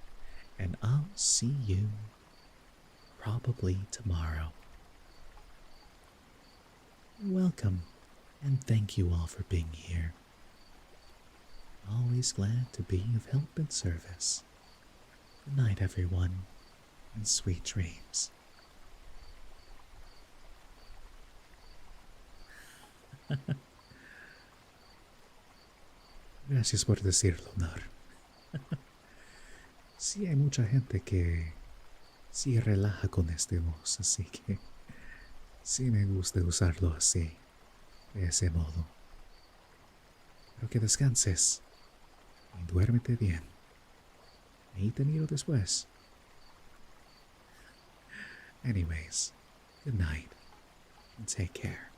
And I'll see you probably tomorrow. Welcome, and thank you all for being here. Always glad to be of help and service. Good night, everyone, and sweet dreams. Gracias por decirlo, Nar. Sí, hay mucha gente que sí relaja con este voz, así que sí me gusta usarlo así, de ese modo. Pero que descanses y duérmete bien. Y te miro después. Anyways, good night and take care.